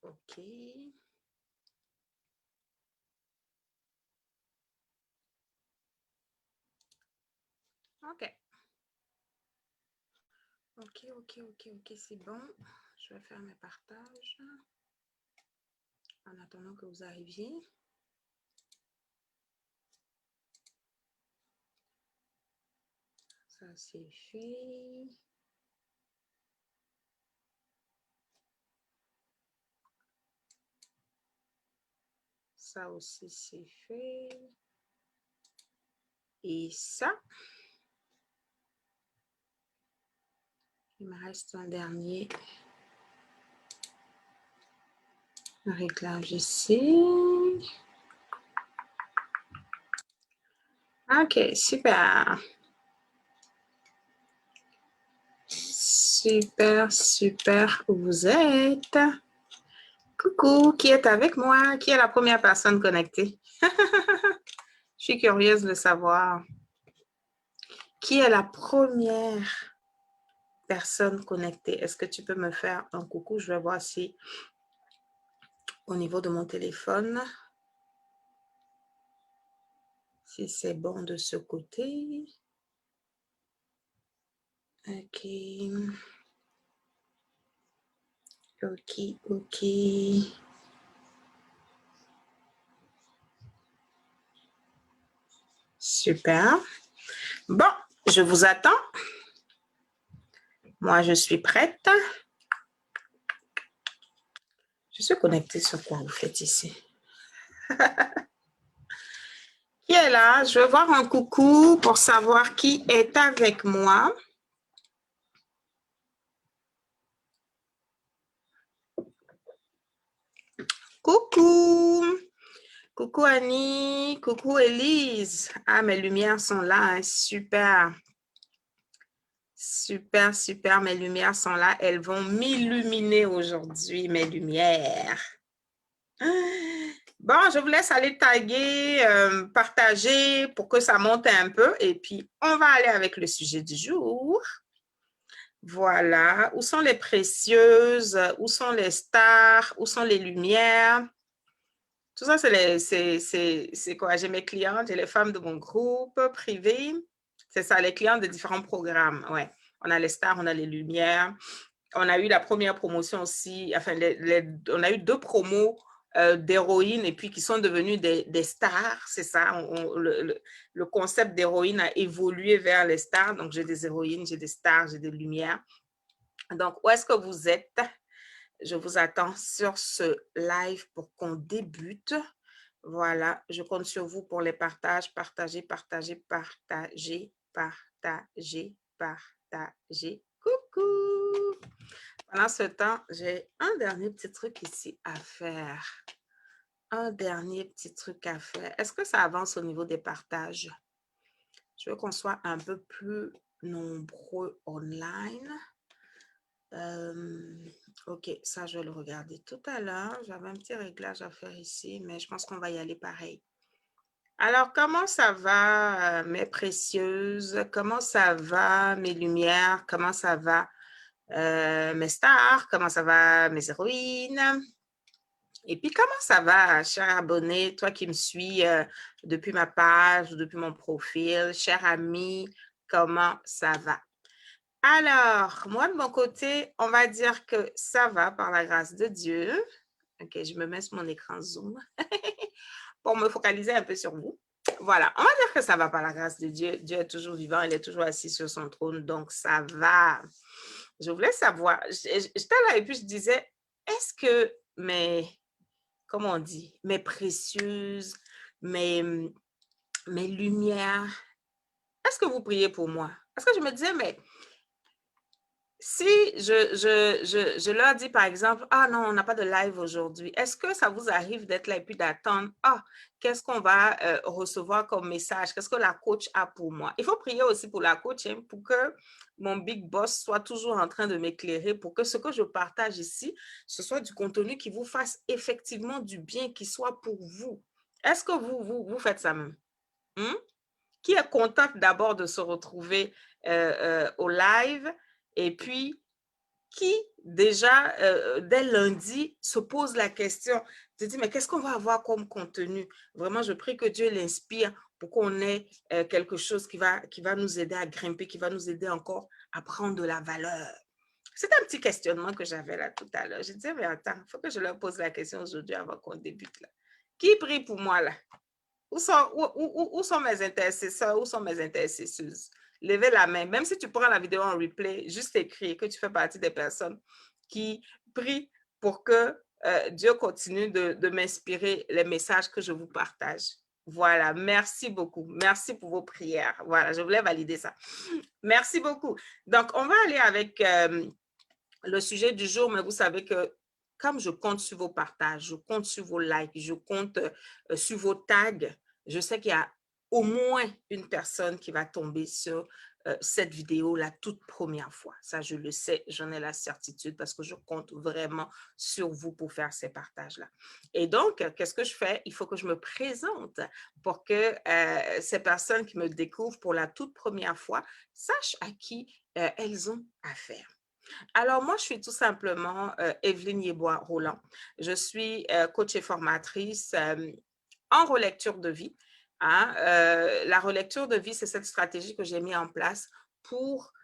OK. OK. OK, c'est bon. Je vais faire mes partages en attendant que vous arriviez. Ça, c'est fait. Ça aussi, c'est fait. Et ça, il me reste un dernier réglage ici. OK, super. Super, où vous êtes. Coucou, qui est avec moi? Qui est la première personne connectée? Je suis curieuse de savoir. Qui est la première personne connectée? Est-ce que tu peux me faire un coucou? Je vais voir si au niveau de mon téléphone, si c'est bon de ce côté. OK. OK. Super. Bon, je vous attends. Moi, je suis prête. Je suis connectée sur quoi vous faites ici? Qui est là? Je veux voir un coucou pour savoir qui est avec moi. Coucou! Coucou Annie, coucou Elise. Ah, mes lumières sont là, hein. Super. Super, mes lumières sont là. Elles vont m'illuminer aujourd'hui, mes lumières. Bon, je vous laisse aller taguer, partager pour que ça monte un peu. Et puis, on va aller avec le sujet du jour. Voilà. Où sont les précieuses? Où sont les stars? Où sont les lumières? Tout ça, c'est quoi? J'ai mes clientes, j'ai les femmes de mon groupe privé. C'est ça, les clients de différents programmes. Ouais. On a les stars, on a les lumières. On a eu la première promotion aussi. Enfin, on a eu 2 promos d'héroïnes et puis qui sont devenues des stars. C'est ça. Le concept d'héroïne a évolué vers les stars. Donc, j'ai des héroïnes, j'ai des stars, j'ai des lumières. Donc, où est-ce que vous êtes? Je vous attends sur ce live pour qu'on débute. Voilà, je compte sur vous pour les partages. Partagez. Coucou! Pendant ce temps, j'ai un dernier petit truc ici à faire. Est-ce que ça avance au niveau des partages? Je veux qu'on soit un peu plus nombreux online. OK, ça, je vais le regarder tout à l'heure. J'avais un petit réglage à faire ici, mais je pense qu'on va y aller pareil. Alors, comment ça va, mes précieuses? Comment ça va, mes lumières? Comment ça va, mes stars? Comment ça va, mes héroïnes? Et puis, comment ça va, cher abonné, toi qui me suis depuis ma page ou depuis mon profil, cher ami, comment ça va? Alors, moi, de mon côté, on va dire que ça va par la grâce de Dieu. OK, je me mets sur mon écran Zoom pour me focaliser un peu sur vous. Voilà, on va dire que ça va par la grâce de Dieu. Dieu est toujours vivant, il est toujours assis sur son trône, donc ça va. Je voulais savoir, j'étais là et puis je disais, est-ce que comment on dit, mes précieuses, mes lumières, est-ce que vous priez pour moi? Parce que je me disais, mais si je leur dis, par exemple, « Ah non, on n'a pas de live aujourd'hui », est-ce que ça vous arrive d'être là et puis d'attendre, « Ah, qu'est-ce qu'on va recevoir comme message? Qu'est-ce que la coach a pour moi? » Il faut prier aussi pour la coach, hein, pour que mon big boss soit toujours en train de m'éclairer, pour que ce que je partage ici, ce soit du contenu qui vous fasse effectivement du bien, qui soit pour vous. Est-ce que vous faites ça même? Qui est contente d'abord de se retrouver au live? Et puis, qui déjà, dès lundi, se pose la question, se dit, mais qu'est-ce qu'on va avoir comme contenu? Vraiment, je prie que Dieu l'inspire pour qu'on ait quelque chose qui va nous aider à grimper, qui va nous aider encore à prendre de la valeur. C'est un petit questionnement que j'avais là tout à l'heure. Je disais, mais attends, il faut que je leur pose la question aujourd'hui avant qu'on débute là. Qui prie pour moi là? Où sont mes intercesseurs? Où sont mes intercesseuses? Levez la main. Même si tu prends la vidéo en replay, juste écris que tu fais partie des personnes qui prient pour que Dieu continue de m'inspirer les messages que je vous partage. Voilà, merci beaucoup. Merci pour vos prières. Voilà, je voulais valider ça. Merci beaucoup. Donc, on va aller avec le sujet du jour, mais vous savez que comme je compte sur vos partages, je compte sur vos likes, je compte sur vos tags, je sais qu'il y a au moins une personne qui va tomber sur cette vidéo la toute première fois. Ça, je le sais, j'en ai la certitude parce que je compte vraiment sur vous pour faire ces partages-là. Et donc, qu'est-ce que je fais? Il faut que je me présente pour que ces personnes qui me découvrent pour la toute première fois sachent à qui elles ont affaire. Alors, moi, je suis tout simplement Evelyne Yeboah-Roland. Je suis coach et formatrice en relecture de vie. Hein. La relecture de vie, c'est cette stratégie que j'ai mise en place pour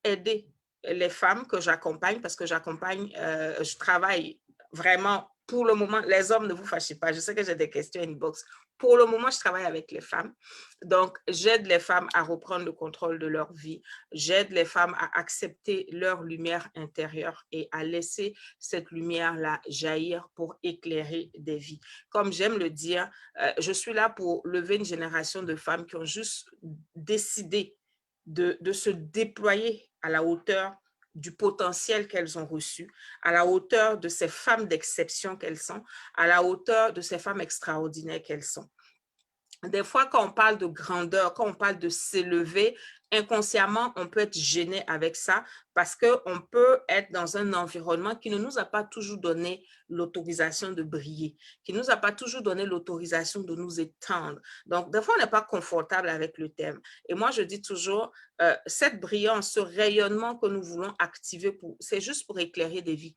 aider les femmes que j'accompagne, parce que je travaille vraiment pour le moment. Les hommes, ne vous fâchez pas, je sais que j'ai des questions inbox. Pour le moment, je travaille avec les femmes. Donc, j'aide les femmes à reprendre le contrôle de leur vie. J'aide les femmes à accepter leur lumière intérieure et à laisser cette lumière-là jaillir pour éclairer des vies. Comme j'aime le dire, je suis là pour lever une génération de femmes qui ont juste décidé de se déployer à la hauteur du potentiel qu'elles ont reçu, à la hauteur de ces femmes d'exception qu'elles sont, à la hauteur de ces femmes extraordinaires qu'elles sont. Des fois, quand on parle de grandeur, quand on parle de s'élever, inconsciemment, on peut être gêné avec ça parce qu'on peut être dans un environnement qui ne nous a pas toujours donné l'autorisation de briller, qui ne nous a pas toujours donné l'autorisation de nous étendre. Donc, des fois, on n'est pas confortable avec le thème. Et moi, je dis toujours, cette brillance, ce rayonnement que nous voulons activer, c'est juste pour éclairer des vies.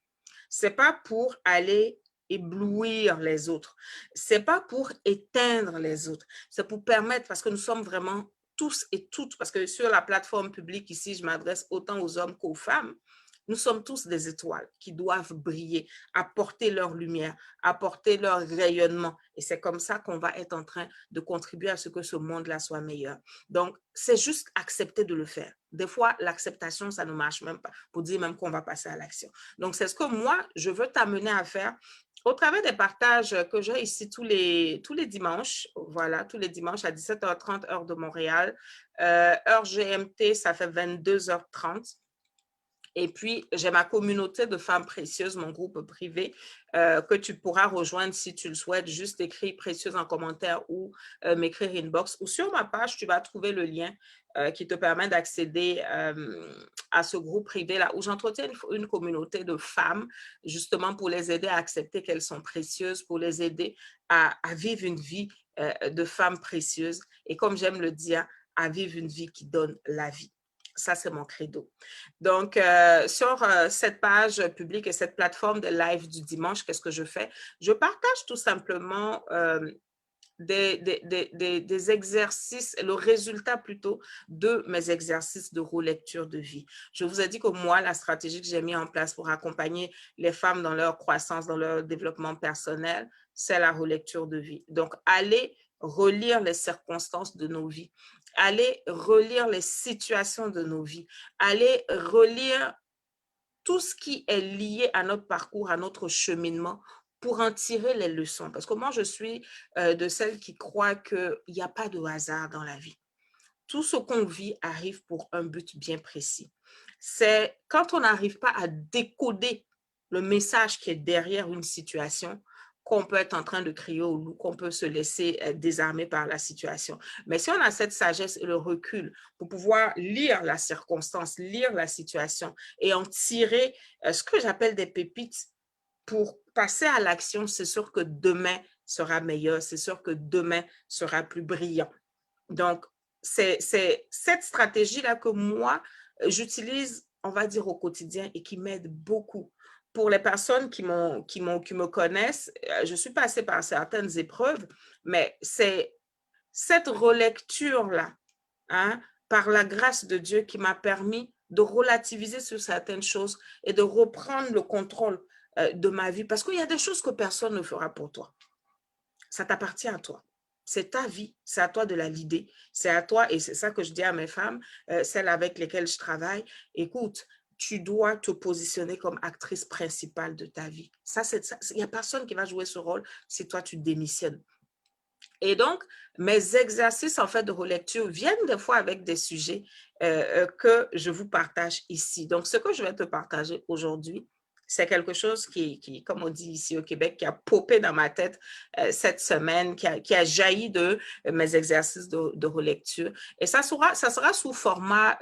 Ce n'est pas pour aller éblouir les autres. Ce n'est pas pour éteindre les autres. C'est pour permettre, parce que nous sommes vraiment tous et toutes, parce que sur la plateforme publique ici, je m'adresse autant aux hommes qu'aux femmes, nous sommes tous des étoiles qui doivent briller, apporter leur lumière, apporter leur rayonnement. Et c'est comme ça qu'on va être en train de contribuer à ce que ce monde-là soit meilleur. Donc, c'est juste accepter de le faire. Des fois, l'acceptation, ça ne marche même pas, pour dire même qu'on va passer à l'action. Donc, c'est ce que moi, je veux t'amener à faire au travers des partages que j'ai ici tous les dimanches. Voilà, tous les dimanches à 17h30, heure de Montréal. Heure GMT, ça fait 22h30. Et puis, j'ai ma communauté de femmes précieuses, mon groupe privé, que tu pourras rejoindre si tu le souhaites. Juste écrire précieuse en commentaire ou m'écrire inbox. Ou sur ma page, tu vas trouver le lien qui te permet d'accéder à ce groupe privé-là, où j'entretiens une communauté de femmes, justement pour les aider à accepter qu'elles sont précieuses, pour les aider à vivre une vie de femmes précieuses. Et comme j'aime le dire, à vivre une vie qui donne la vie. Ça, c'est mon credo. Donc, sur cette page publique et cette plateforme de live du dimanche, qu'est-ce que je fais? Je partage tout simplement des exercices, le résultat plutôt de mes exercices de relecture de vie. Je vous ai dit que moi, la stratégie que j'ai mise en place pour accompagner les femmes dans leur croissance, dans leur développement personnel, c'est la relecture de vie. Donc, allez relire les circonstances de nos vies, allez relire les situations de nos vies, allez relire tout ce qui est lié à notre parcours, à notre cheminement, pour en tirer les leçons. Parce que moi, je suis de celles qui croient qu'il n'y a pas de hasard dans la vie. Tout ce qu'on vit arrive pour un but bien précis. C'est quand on n'arrive pas à décoder le message qui est derrière une situation, qu'on peut être en train de crier au loup, qu'on peut se laisser désarmer par la situation. Mais si on a cette sagesse et le recul pour pouvoir lire la circonstance, lire la situation et en tirer ce que j'appelle des pépites pour passer à l'action, c'est sûr que demain sera meilleur, c'est sûr que demain sera plus brillant. Donc, c'est cette stratégie-là que moi, j'utilise on va dire, au quotidien et qui m'aide beaucoup. Pour les personnes qui me connaissent, je suis passée par certaines épreuves, mais c'est cette relecture-là, hein, par la grâce de Dieu qui m'a permis de relativiser sur certaines choses et de reprendre le contrôle de ma vie. Parce qu'il y a des choses que personne ne fera pour toi. Ça t'appartient à toi. C'est ta vie, c'est à toi de la leader, c'est à toi, et c'est ça que je dis à mes femmes, celles avec lesquelles je travaille, écoute, tu dois te positionner comme actrice principale de ta vie. Il n'y a personne qui va jouer ce rôle si toi tu démissionnes. Et donc, mes exercices en fait de relecture viennent des fois avec des sujets que je vous partage ici. Donc, ce que je vais te partager aujourd'hui, c'est quelque chose qui, comme on dit ici au Québec, qui a popé dans ma tête cette semaine, qui a jailli de mes exercices de relecture. Et ça sera sous format,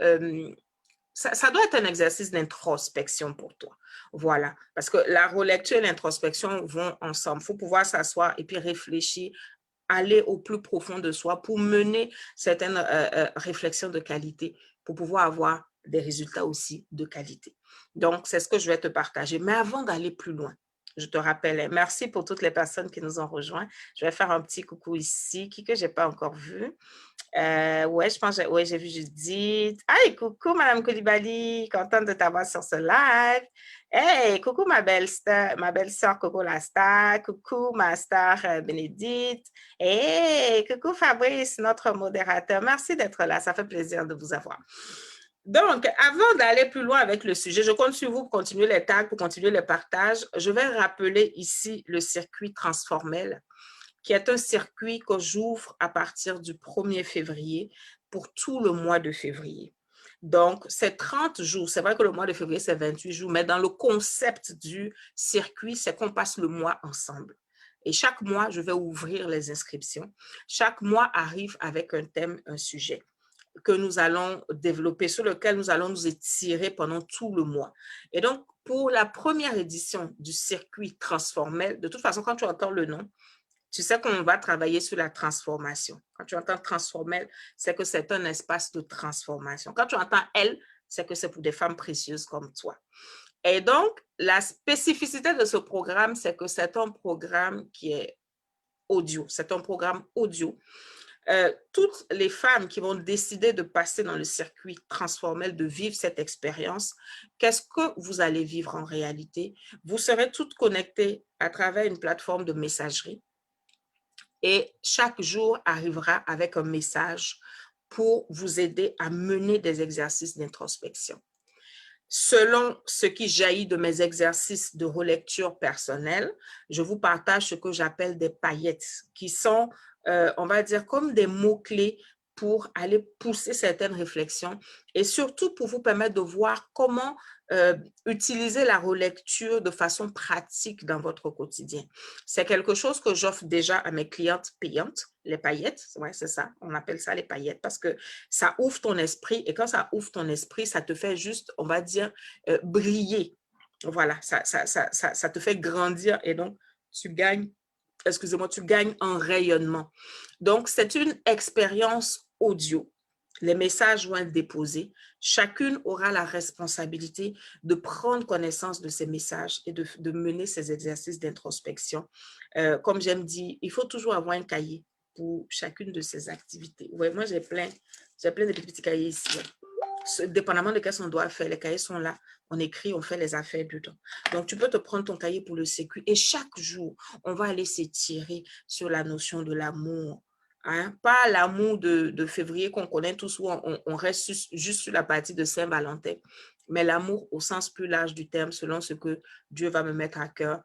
ça doit être un exercice d'introspection pour toi. Voilà, parce que la relecture et l'introspection vont ensemble. Il faut pouvoir s'asseoir et puis réfléchir, aller au plus profond de soi pour mener certaines réflexions de qualité, pour pouvoir avoir des résultats aussi de qualité. Donc, c'est ce que je vais te partager. Mais avant d'aller plus loin, je te rappelle, merci pour toutes les personnes qui nous ont rejoints. Je vais faire un petit coucou ici, que je n'ai pas encore vu. Ouais, je pense, ouais, j'ai vu Judith. Hey, coucou, Madame Koulibaly, contente de t'avoir sur ce live. Hey, coucou, ma belle-sœur Coco la star. Coucou, ma star Bénédicte. Hey, coucou, Fabrice, notre modérateur. Merci d'être là, ça fait plaisir de vous avoir. Donc, avant d'aller plus loin avec le sujet, je compte sur vous pour continuer les tags, pour continuer les partages. Je vais rappeler ici le circuit transformel, qui est un circuit que j'ouvre à partir du 1er février pour tout le mois de février. Donc, c'est 30 jours. C'est vrai que le mois de février, c'est 28 jours, mais dans le concept du circuit, c'est qu'on passe le mois ensemble. Et chaque mois, je vais ouvrir les inscriptions. Chaque mois arrive avec un thème, un sujet que nous allons développer, sur lequel nous allons nous étirer pendant tout le mois. Et donc, pour la première édition du circuit transformel, de toute façon, quand tu entends le nom, tu sais qu'on va travailler sur la transformation. Quand tu entends transformel, c'est que c'est un espace de transformation. Quand tu entends elle, c'est que c'est pour des femmes précieuses comme toi. Et donc, la spécificité de ce programme, c'est que c'est un programme qui est audio. C'est un programme audio. Toutes les femmes qui vont décider de passer dans le circuit transformel, de vivre cette expérience, qu'est-ce que vous allez vivre en réalité? Vous serez toutes connectées à travers une plateforme de messagerie et chaque jour arrivera avec un message pour vous aider à mener des exercices d'introspection. Selon ce qui jaillit de mes exercices de relecture personnelle, je vous partage ce que j'appelle des paillettes, qui sont, on va dire, comme des mots-clés pour aller pousser certaines réflexions et surtout pour vous permettre de voir comment utiliser la relecture de façon pratique dans votre quotidien. C'est quelque chose que j'offre déjà à mes clientes payantes, les paillettes, ouais, c'est ça, on appelle ça les paillettes parce que ça ouvre ton esprit et quand ça ouvre ton esprit, ça te fait juste, on va dire, briller. Voilà, ça te fait grandir et donc tu gagnes, excusez-moi, tu gagnes en rayonnement. Donc, c'est une expérience audio. Les messages vont être déposés. Chacune aura la responsabilité de prendre connaissance de ces messages et de mener ces exercices d'introspection. Comme j'aime dire, il faut toujours avoir un cahier pour chacune de ces activités. Ouais, moi, j'ai plein de petits cahiers ici. Dépendamment de qu'est-ce qu'on doit faire, les cahiers sont là. On écrit, on fait les affaires dedans. Donc, tu peux te prendre ton cahier pour le circuit et chaque jour, on va aller s'étirer sur la notion de l'amour. Hein? Pas l'amour de février qu'on connaît tous où on reste juste sur la partie de Saint-Valentin, mais l'amour au sens plus large du terme selon ce que Dieu va me mettre à cœur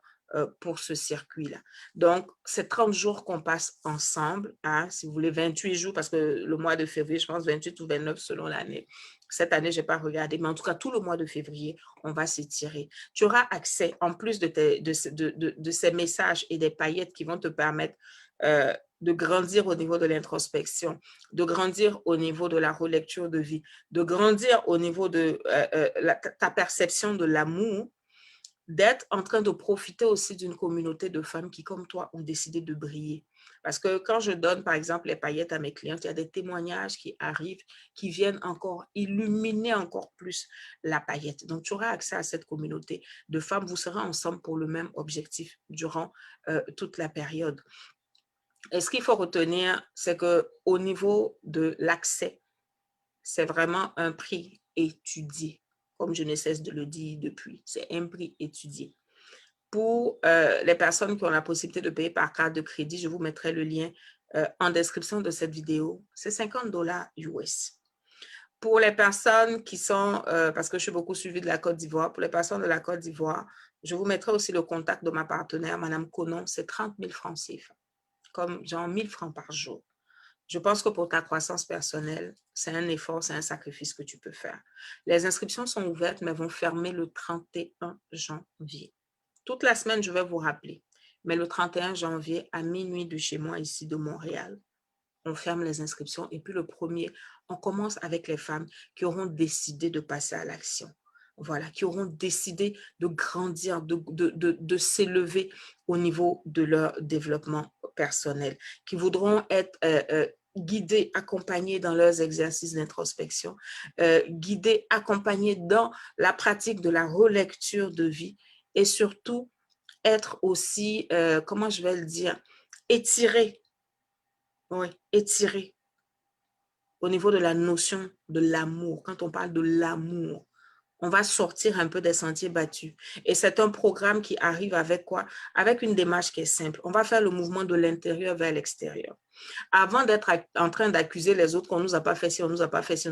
pour ce circuit-là. Donc, c'est 30 jours qu'on passe ensemble, hein, si vous voulez 28 jours, parce que le mois de février, je pense 28 ou 29 selon l'année. Cette année, je n'ai pas regardé, mais en tout cas, tout le mois de février, on va s'étirer. Tu auras accès, en plus de ces messages et des paillettes qui vont te permettre de grandir au niveau de l'introspection, de grandir au niveau de la relecture de vie, de grandir au niveau de ta perception de l'amour. d'être en train de profiter aussi d'une communauté de femmes qui, comme toi, ont décidé de briller. Parce que quand je donne, par exemple, les paillettes à mes clientes, il y a des témoignages qui arrivent, qui viennent encore illuminer encore plus la paillette. Donc, tu auras accès à cette communauté de femmes. Vous serez ensemble pour le même objectif durant toute la période. Et ce qu'il faut retenir, c'est qu'au niveau de l'accès, c'est vraiment un prix étudié. Comme je ne cesse de le dire depuis, c'est un prix étudié. Pour les personnes qui ont la possibilité de payer par carte de crédit, je vous mettrai le lien en description de cette vidéo. C'est $50 US. Pour les personnes qui sont, parce que je suis beaucoup suivie de la Côte d'Ivoire, pour les personnes de la Côte d'Ivoire, je vous mettrai aussi le contact de ma partenaire, Madame Conon, c'est 30 000 francs CFA, comme genre 1 000 francs par jour. Je pense que pour ta croissance personnelle, c'est un effort, c'est un sacrifice que tu peux faire. Les inscriptions sont ouvertes, mais vont fermer le 31 janvier. Toute la semaine, je vais vous rappeler. Mais le 31 janvier, à minuit de chez moi, ici de Montréal, on ferme les inscriptions. Et puis le 1er, on commence avec les femmes qui auront décidé de passer à l'action. Voilà, qui auront décidé de grandir, de s'élever au niveau de leur développement personnel, qui voudront être guidés, accompagnés dans leurs exercices d'introspection, guidés, accompagnés dans la pratique de la relecture de vie et surtout être aussi, comment je vais le dire, étirés, oui, étirés au niveau de la notion de l'amour. Quand on parle de l'amour, on va sortir un peu des sentiers battus. Et c'est un programme qui arrive avec quoi? Avec une démarche qui est simple. On va faire le mouvement de l'intérieur vers l'extérieur. Avant d'être en train d'accuser les autres qu'on ne nous a pas fait ci, on ne nous a pas fait ci,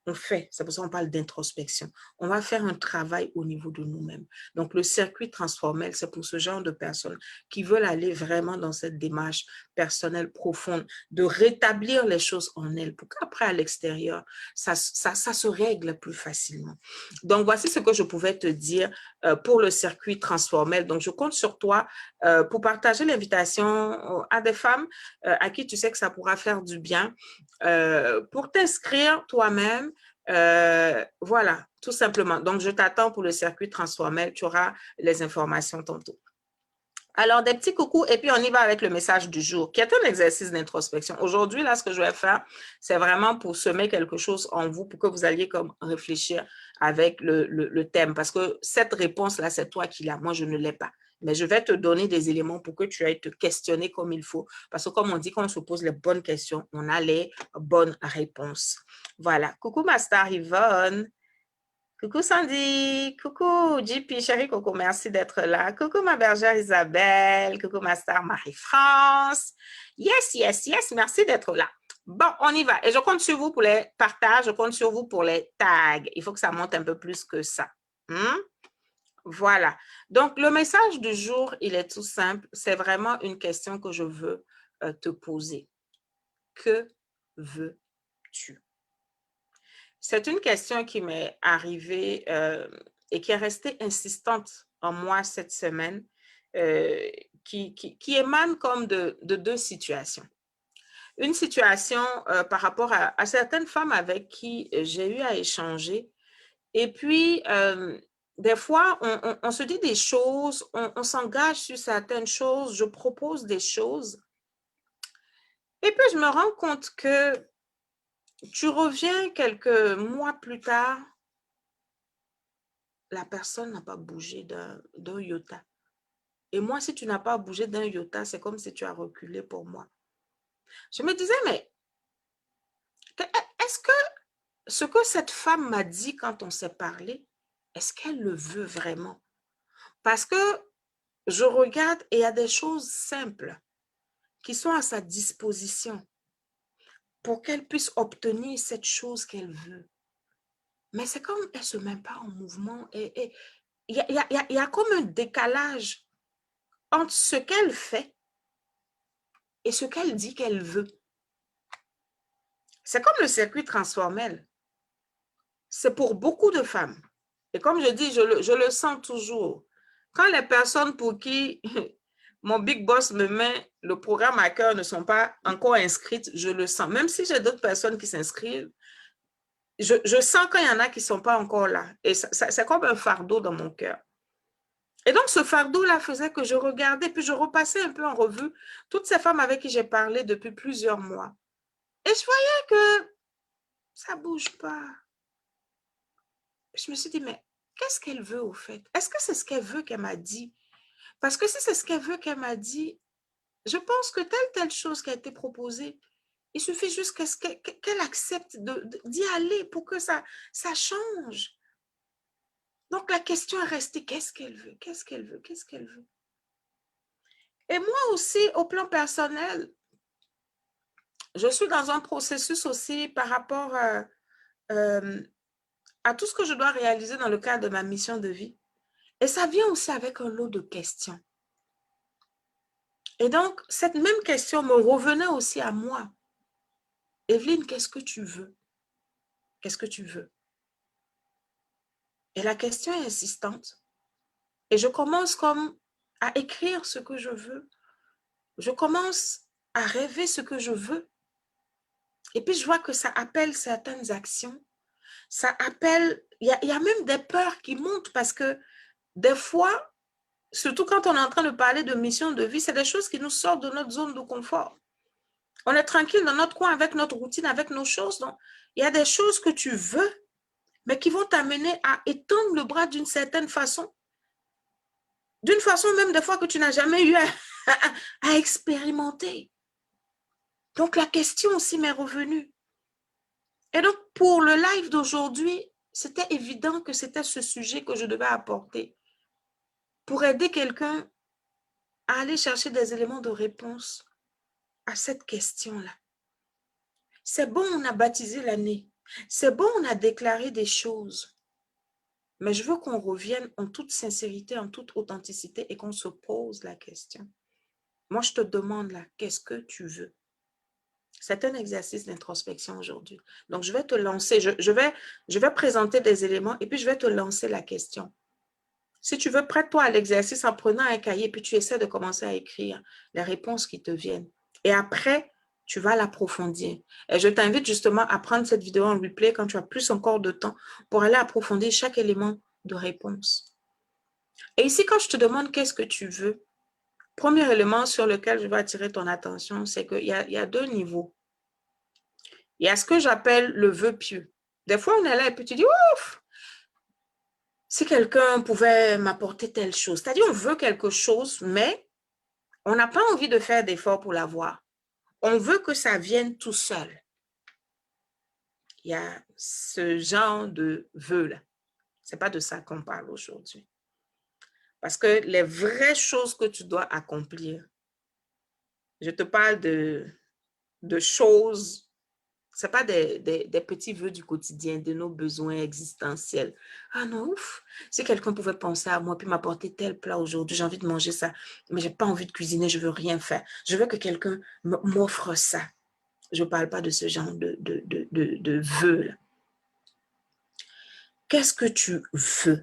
on fait. C'est pour ça qu'on parle d'introspection. On va faire un travail au niveau de nous-mêmes. Donc, le circuit transformel, c'est pour ce genre de personnes qui veulent aller vraiment dans cette démarche personnelle profonde, de rétablir les choses en elles pour qu'après, à l'extérieur, ça se règle plus facilement. Donc, voici ce que je pouvais te dire pour le circuit transformel. Donc, je compte sur toi pour partager l'invitation à des femmes à qui tu sais que ça pourra faire du bien, pour t'inscrire toi-même. Voilà, tout simplement. Donc, je t'attends pour le circuit transformel. Tu auras les informations tantôt. Alors, des petits coucous et puis on y va avec le message du jour, qui est un exercice d'introspection. Aujourd'hui, là, ce que je vais faire, c'est vraiment pour semer quelque chose en vous, pour que vous alliez comme réfléchir avec le thème. Parce que cette réponse-là, c'est toi qui l'as. Moi, je ne l'ai pas. Mais je vais te donner des éléments pour que tu ailles te questionner comme il faut. Parce que comme on dit, quand on se pose les bonnes questions, on a les bonnes réponses. Voilà. Coucou ma star Yvonne. Coucou Sandy, coucou JP, chérie Coco, merci d'être là. Coucou ma bergère Isabelle, coucou ma star Marie-France. Yes, yes, yes, merci d'être là. Bon, on y va. Et je compte sur vous pour les partages, je compte sur vous pour les tags. Il faut que ça monte un peu plus que ça. Voilà. Donc, le message du jour, il est tout simple. C'est vraiment une question que je veux te poser. Que veux-tu? C'est une question qui m'est arrivée et qui est restée insistante en moi cette semaine, qui émane comme de deux situations. Une situation par rapport à certaines femmes avec qui j'ai eu à échanger. Et puis, des fois, on se dit des choses, on s'engage sur certaines choses, je propose des choses. Et puis, je me rends compte que tu reviens quelques mois plus tard, la personne n'a pas bougé d'un iota. Et moi, si tu n'as pas bougé d'un iota, c'est comme si tu as reculé pour moi. Je me disais, mais est-ce que ce que cette femme m'a dit quand on s'est parlé, est-ce qu'elle le veut vraiment? Parce que je regarde et il y a des choses simples qui sont à sa disposition pour qu'elle puisse obtenir cette chose qu'elle veut. Mais c'est comme elle ne se met pas en mouvement. Et il y a comme un décalage entre ce qu'elle fait et ce qu'elle dit qu'elle veut. C'est comme le circuit transformel. C'est pour beaucoup de femmes. Et comme je dis, je le sens toujours. Quand les personnes pour qui mon big boss me met le programme à cœur ne sont pas encore inscrites, je le sens. Même si j'ai d'autres personnes qui s'inscrivent, je sens qu'il y en a qui ne sont pas encore là. Et c'est comme un fardeau dans mon cœur. Et donc, ce fardeau-là faisait que je regardais, puis je repassais un peu en revue toutes ces femmes avec qui j'ai parlé depuis plusieurs mois. Et je voyais que ça ne bouge pas. Je me suis dit, mais qu'est-ce qu'elle veut au fait? Est-ce que c'est ce qu'elle veut qu'elle m'a dit? Parce que si c'est ce qu'elle veut qu'elle m'a dit, je pense que telle chose qui a été proposée, il suffit juste qu'elle accepte d'y aller pour que ça change. Donc, la question est restée, qu'est-ce qu'elle veut? Qu'est-ce qu'elle veut? Qu'est-ce qu'elle veut? Et moi aussi, au plan personnel, je suis dans un processus aussi par rapport à tout ce que je dois réaliser dans le cadre de ma mission de vie. Et ça vient aussi avec un lot de questions. Et donc, cette même question me revenait aussi à moi. Evelyne, qu'est-ce que tu veux? Qu'est-ce que tu veux? Et la question est insistante. Et je commence comme à écrire ce que je veux. Je commence à rêver ce que je veux. Et puis, je vois que ça appelle certaines actions. Ça appelle, il y a même des peurs qui montent parce que des fois, surtout quand on est en train de parler de mission de vie, c'est des choses qui nous sortent de notre zone de confort. On est tranquille dans notre coin avec notre routine, avec nos choses. Donc, il y a des choses que tu veux, mais qui vont t'amener à étendre le bras d'une certaine façon. D'une façon même des fois que tu n'as jamais eu à expérimenter. Donc, la question aussi m'est revenue. Et donc, pour le live d'aujourd'hui, c'était évident que c'était ce sujet que je devais apporter pour aider quelqu'un à aller chercher des éléments de réponse à cette question-là. C'est bon, on a baptisé l'année. C'est bon, on a déclaré des choses. Mais je veux qu'on revienne en toute sincérité, en toute authenticité et qu'on se pose la question. Moi, je te demande là, qu'est-ce que tu veux? C'est un exercice d'introspection aujourd'hui. Donc, je vais te lancer, je vais présenter des éléments et puis je vais te lancer la question. Si tu veux, prête-toi à l'exercice en prenant un cahier puis tu essaies de commencer à écrire les réponses qui te viennent. Et après, tu vas l'approfondir. Et je t'invite justement à prendre cette vidéo en replay quand tu as plus encore de temps pour aller approfondir chaque élément de réponse. Et ici, quand je te demande qu'est-ce que tu veux, premier élément sur lequel je vais attirer ton attention, c'est qu'il y a deux niveaux. Il y a ce que j'appelle le vœu pieux. Des fois, on est là et puis tu dis, ouf, si quelqu'un pouvait m'apporter telle chose. C'est-à-dire, on veut quelque chose, mais on n'a pas envie de faire d'efforts pour l'avoir. On veut que ça vienne tout seul. Il y a ce genre de vœu-là. Ce n'est pas de ça qu'on parle aujourd'hui. Parce que les vraies choses que tu dois accomplir, je te parle de choses, ce n'est pas des petits vœux du quotidien, de nos besoins existentiels. Ah non, ouf, si quelqu'un pouvait penser à moi puis m'apporter tel plat aujourd'hui, j'ai envie de manger ça, mais je n'ai pas envie de cuisiner, je ne veux rien faire. Je veux que quelqu'un m'offre ça. Je ne parle pas de ce genre de vœux. Qu'est-ce que tu veux?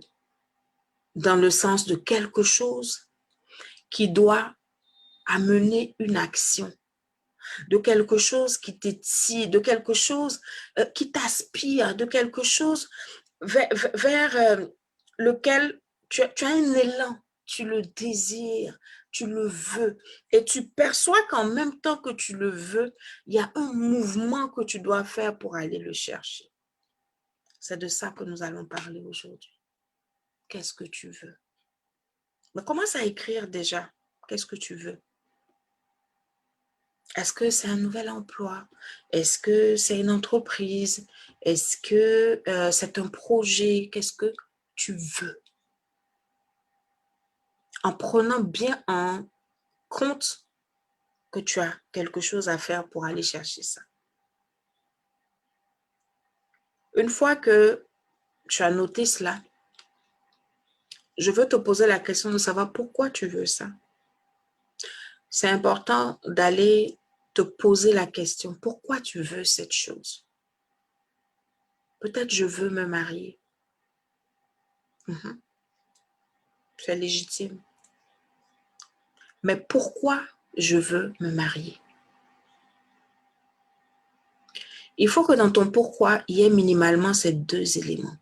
Dans le sens de quelque chose qui doit amener une action, de quelque chose qui t'étire, de quelque chose qui t'aspire, de quelque chose vers lequel tu as un élan, tu le désires, tu le veux et tu perçois qu'en même temps que tu le veux, il y a un mouvement que tu dois faire pour aller le chercher. C'est de ça que nous allons parler aujourd'hui. Qu'est-ce que tu veux? Mais commence à écrire déjà. Qu'est-ce que tu veux? Est-ce que c'est un nouvel emploi? Est-ce que c'est une entreprise? Est-ce que c'est un projet? Qu'est-ce que tu veux? En prenant bien en compte que tu as quelque chose à faire pour aller chercher ça. Une fois que tu as noté cela, je veux te poser la question de savoir pourquoi tu veux ça. C'est important d'aller te poser la question, pourquoi tu veux cette chose? Peut-être je veux me marier. C'est légitime. Mais pourquoi je veux me marier? Il faut que dans ton pourquoi, il y ait minimalement ces deux éléments.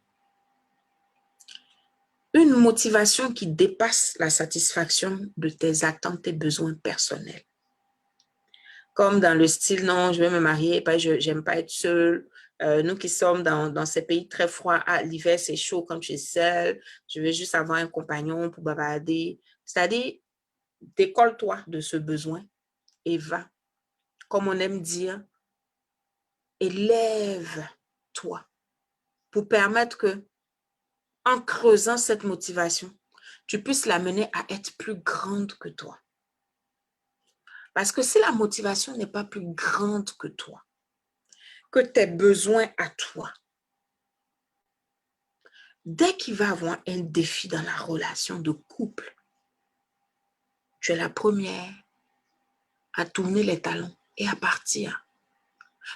une motivation qui dépasse la satisfaction de tes attentes et besoins personnels. Comme dans le style, non, je vais me marier, je n'aime pas être seule. Nous qui sommes dans ces pays très froids, l'hiver c'est chaud quand tu es seule, je vais juste avoir un compagnon pour bavarder. C'est-à-dire, décolle-toi de ce besoin et va, comme on aime dire, élève-toi pour permettre que, en creusant cette motivation, tu puisses l'amener à être plus grande que toi. Parce que si la motivation n'est pas plus grande que toi, que tes besoins à toi, dès qu'il va y avoir un défi dans la relation de couple, tu es la première à tourner les talons et à partir.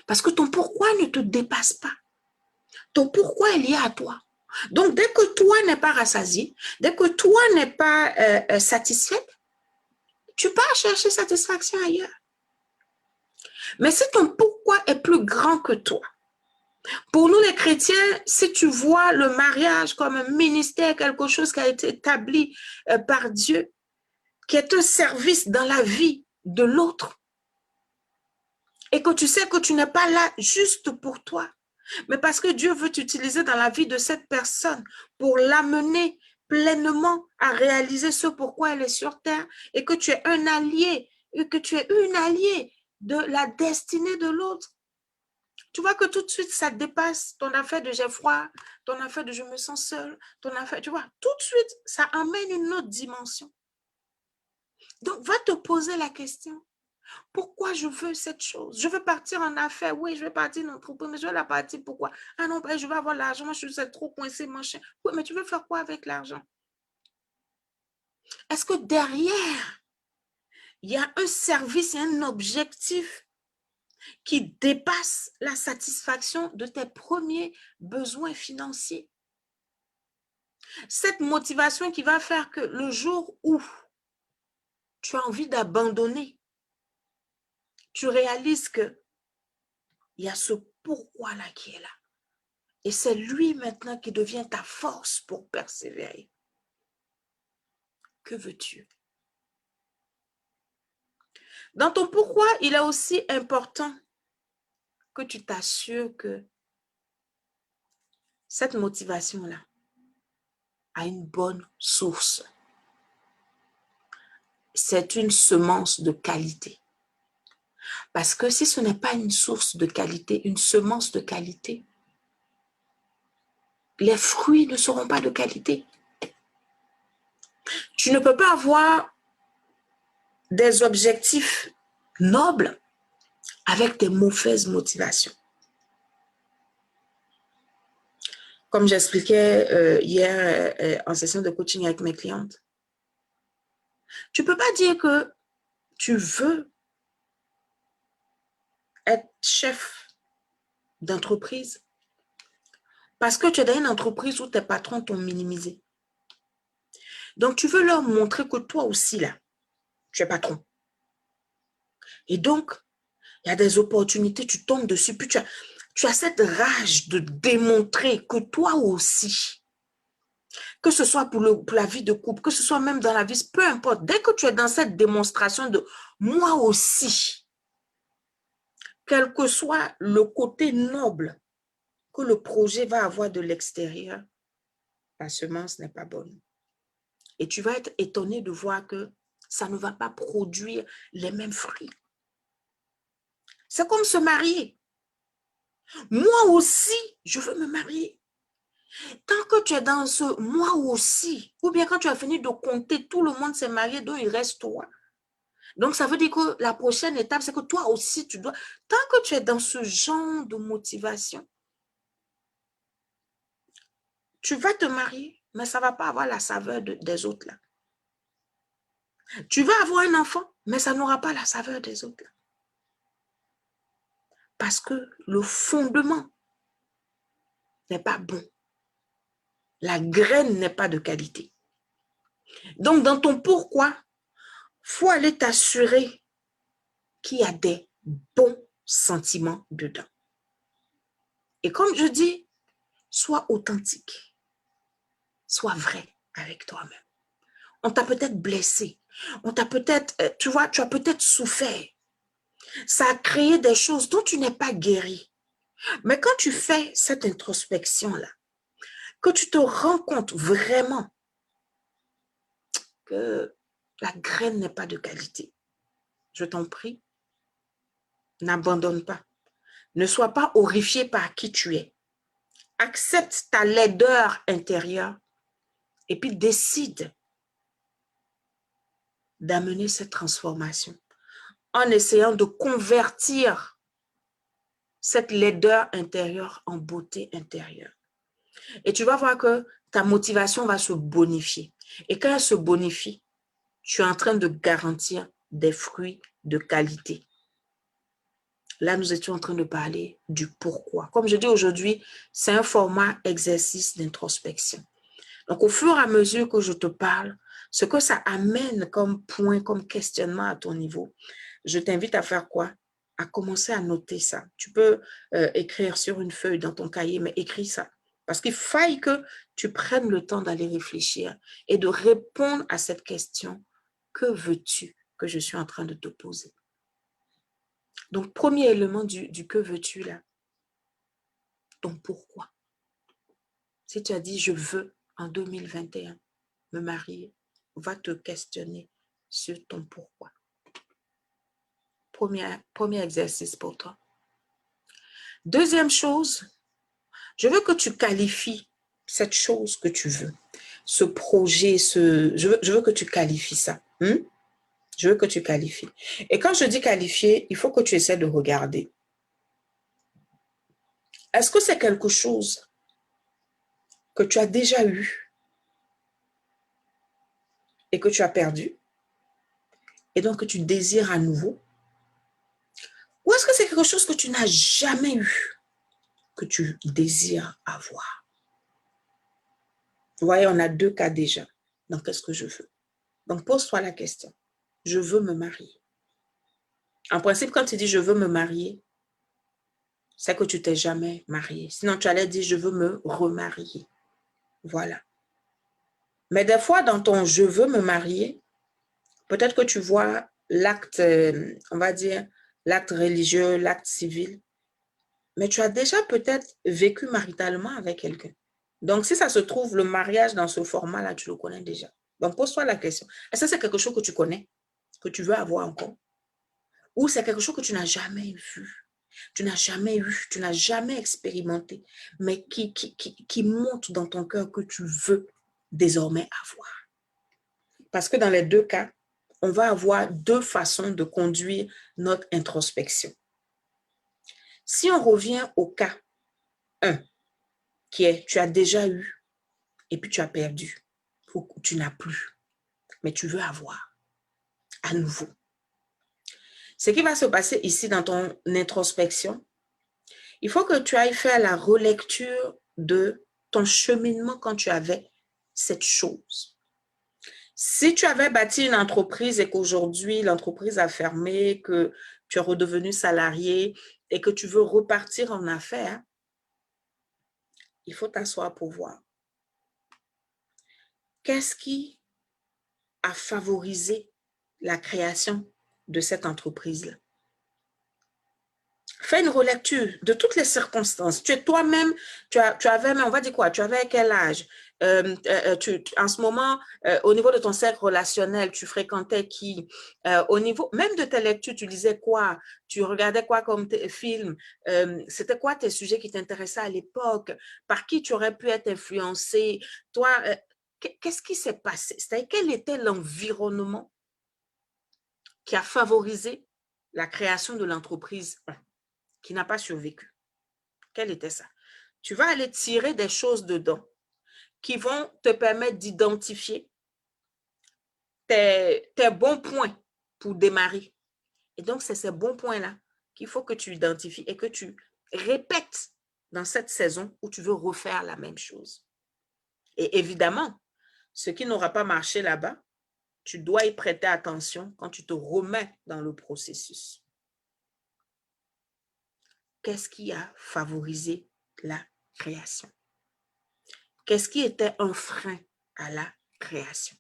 Parce que ton pourquoi ne te dépasse pas. Ton pourquoi est lié à toi. Donc, dès que toi n'es pas rassasié, dès que toi n'es pas satisfaite, tu pars chercher satisfaction ailleurs. Mais si ton pourquoi est plus grand que toi, pour nous les chrétiens, si tu vois le mariage comme un ministère, quelque chose qui a été établi par Dieu, qui est un service dans la vie de l'autre, et que tu sais que tu n'es pas là juste pour toi, mais parce que Dieu veut t'utiliser dans la vie de cette personne pour l'amener pleinement à réaliser ce pourquoi elle est sur terre, et que tu es un allié, et que tu es une alliée de la destinée de l'autre. Tu vois que tout de suite, ça dépasse ton affaire de j'ai froid, ton affaire de je me sens seule, ton affaire, tu vois, tout de suite, ça emmène une autre dimension. Donc, va te poser la question. Pourquoi je veux cette chose? Je veux partir en affaires. Oui, je veux partir en entreprise, mais je veux la partir. Pourquoi? Ah non, ben, je veux avoir l'argent. Moi, je suis trop coincée, machin. Oui, mais tu veux faire quoi avec l'argent? Est-ce que derrière, il y a un service, il y a un objectif qui dépasse la satisfaction de tes premiers besoins financiers? Cette motivation qui va faire que le jour où tu as envie d'abandonner, tu réalises que il y a ce pourquoi-là qui est là. Et c'est lui maintenant qui devient ta force pour persévérer. Que veux-tu? Dans ton pourquoi, il est aussi important que tu t'assures que cette motivation-là a une bonne source. C'est une semence de qualité. Parce que si ce n'est pas une source de qualité, une semence de qualité, les fruits ne seront pas de qualité. Tu ne peux pas avoir des objectifs nobles avec des mauvaises motivations. Comme j'expliquais hier en session de coaching avec mes clientes, tu ne peux pas dire que tu veux être chef d'entreprise parce que tu es dans une entreprise où tes patrons t'ont minimisé. Donc, tu veux leur montrer que toi aussi, là, tu es patron. Et donc, il y a des opportunités, tu tombes dessus, puis tu as cette rage de démontrer que toi aussi, que ce soit pour la vie de couple, que ce soit même dans la vie, peu importe. Dès que tu es dans cette démonstration de moi aussi, quel que soit le côté noble que le projet va avoir de l'extérieur, la semence n'est pas bonne. Et tu vas être étonné de voir que ça ne va pas produire les mêmes fruits. C'est comme se marier. Moi aussi, je veux me marier. Tant que tu es dans ce moi aussi, ou bien quand tu as fini de compter, tout le monde s'est marié, donc il reste toi. Donc, ça veut dire que la prochaine étape, c'est que toi aussi, tu dois... Tant que tu es dans ce genre de motivation, tu vas te marier, mais ça ne va pas avoir la saveur des autres là. Tu vas avoir un enfant, mais ça n'aura pas la saveur des autres là. Parce que le fondement n'est pas bon. La graine n'est pas de qualité. Donc, dans ton pourquoi, il faut aller t'assurer qu'il y a des bons sentiments dedans. Et comme je dis, sois authentique, sois vrai. avec toi-même. On t'a peut-être blessé. On t'a peut-être, tu vois, tu as peut-être souffert. Ça a créé des choses dont tu n'es pas guéri. Mais quand tu fais cette introspection-là, que tu te rends compte vraiment que la graine n'est pas de qualité, je t'en prie, n'abandonne pas. Ne sois pas horrifié par qui tu es. Accepte ta laideur intérieure et puis décide d'amener cette transformation en essayant de convertir cette laideur intérieure en beauté intérieure. Et tu vas voir que ta motivation va se bonifier. Et quand elle se bonifie, tu es en train de garantir des fruits de qualité. Là, nous étions en train de parler du pourquoi. Comme je dis aujourd'hui, c'est un format exercice d'introspection. Donc, au fur et à mesure que je te parle, ce que ça amène comme point, comme questionnement à ton niveau, je t'invite à faire quoi? À commencer à noter ça. Tu peux écrire sur une feuille dans ton cahier, mais écris ça. Parce qu'il faille que tu prennes le temps d'aller réfléchir et de répondre à cette question. Que veux-tu que je suis en train de te poser? Donc, premier élément du que veux-tu là? Ton pourquoi. Si tu as dit, je veux en 2021 me marier, va te questionner sur ton pourquoi. Premier exercice pour toi. Deuxième chose, je veux que tu qualifies cette chose que tu veux. Ce projet, je veux que tu qualifies ça. Je veux que tu qualifies. Et quand je dis qualifier, il faut que tu essaies de regarder. Est-ce que c'est quelque chose que tu as déjà eu et que tu as perdu et donc que tu désires à nouveau? Ou est-ce que c'est quelque chose que tu n'as jamais eu que tu désires avoir? Vous voyez, on a deux cas déjà. Donc, qu'est-ce que je veux? Donc, pose-toi la question. Je veux me marier. En principe, quand tu dis je veux me marier, c'est que tu t'es jamais marié. Sinon, tu allais dire je veux me remarier. Voilà. Mais des fois, dans ton je veux me marier, peut-être que tu vois l'acte, on va dire, l'acte religieux, l'acte civil, mais tu as déjà peut-être vécu maritalement avec quelqu'un. Donc, si ça se trouve, le mariage dans ce format-là, tu le connais déjà. Donc, pose-toi la question. Est-ce que c'est quelque chose que tu connais, que tu veux avoir encore? Ou c'est quelque chose que tu n'as jamais vu, tu n'as jamais eu, tu n'as jamais expérimenté, mais qui monte dans ton cœur que tu veux désormais avoir? Parce que dans les deux cas, on va avoir deux façons de conduire notre introspection. Si on revient au cas 1, qui est tu as déjà eu et puis tu as perdu, ou tu n'as plus, mais tu veux avoir à nouveau. Ce qui va se passer ici dans ton introspection, il faut que tu ailles faire la relecture de ton cheminement quand tu avais cette chose. Si tu avais bâti une entreprise et qu'aujourd'hui l'entreprise a fermé, que tu es redevenu salarié et que tu veux repartir en affaires, il faut t'asseoir pour voir. Qu'est-ce qui a favorisé la création de cette entreprise-là? Fais une relecture de toutes les circonstances. Tu es toi-même, tu avais, on va dire quoi, tu avais quel âge? En ce moment, au niveau de ton cercle relationnel, tu fréquentais qui? Au niveau, même de tes lectures, tu lisais quoi? Tu regardais quoi comme film? C'était quoi tes sujets qui t'intéressaient à l'époque? Par qui tu aurais pu être influencé? Toi, qu'est-ce qui s'est passé? C'est-à-dire, quel était l'environnement qui a favorisé la création de l'entreprise qui n'a pas survécu? Quel était ça? Tu vas aller tirer des choses dedans qui vont te permettre d'identifier tes bons points pour démarrer. Et donc, c'est ces bons points-là qu'il faut que tu identifies et que tu répètes dans cette saison où tu veux refaire la même chose. Et évidemment, ce qui n'aura pas marché là-bas, tu dois y prêter attention quand tu te remets dans le processus. Qu'est-ce qui a favorisé la création? Qu'est-ce qui était un frein à la création.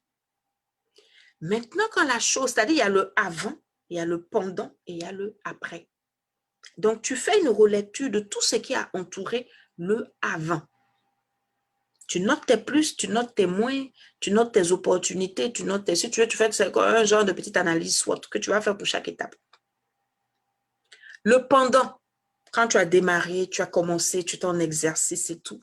Maintenant, quand la chose, c'est-à-dire il y a le avant, il y a le pendant et il y a le après. Donc, tu fais une relecture de tout ce qui a entouré le avant. Tu notes tes plus, tu notes tes moins, tu notes tes opportunités, tu notes tes... Si tu veux, tu fais un genre de petite analyse SWOT que tu vas faire pour chaque étape. Le pendant, quand tu as démarré, tu as commencé, tu t'en exercice et tout.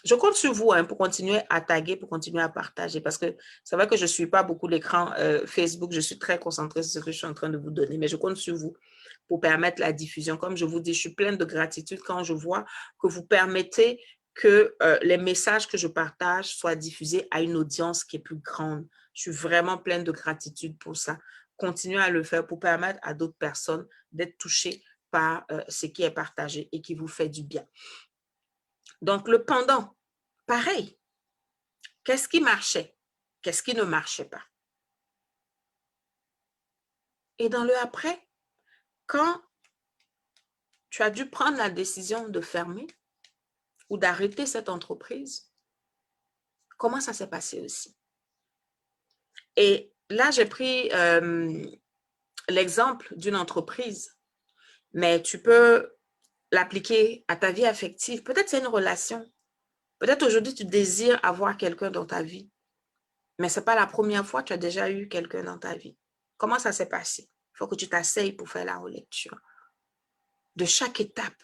Je compte sur vous pour continuer à taguer, pour continuer à partager, parce que c'est vrai que je ne suis pas beaucoup l'écran Facebook, je suis très concentrée sur ce que je suis en train de vous donner, mais je compte sur vous pour permettre la diffusion. Comme je vous dis, je suis pleine de gratitude quand je vois que vous permettez que les messages que je partage soient diffusés à une audience qui est plus grande. Je suis vraiment pleine de gratitude pour ça. Continuez à le faire pour permettre à d'autres personnes d'être touchées par ce qui est partagé et qui vous fait du bien. Donc, le pendant, pareil. Qu'est-ce qui marchait? Qu'est-ce qui ne marchait pas? Et dans le après, quand tu as dû prendre la décision de fermer ou d'arrêter cette entreprise, comment ça s'est passé aussi? Et là, j'ai pris l'exemple d'une entreprise, mais tu peux l'appliquer à ta vie affective. Peut-être c'est une relation. Peut-être aujourd'hui, tu désires avoir quelqu'un dans ta vie, mais ce n'est pas la première fois que tu as déjà eu quelqu'un dans ta vie. Comment ça s'est passé? Il faut que tu t'asseyes pour faire la relecture de chaque étape.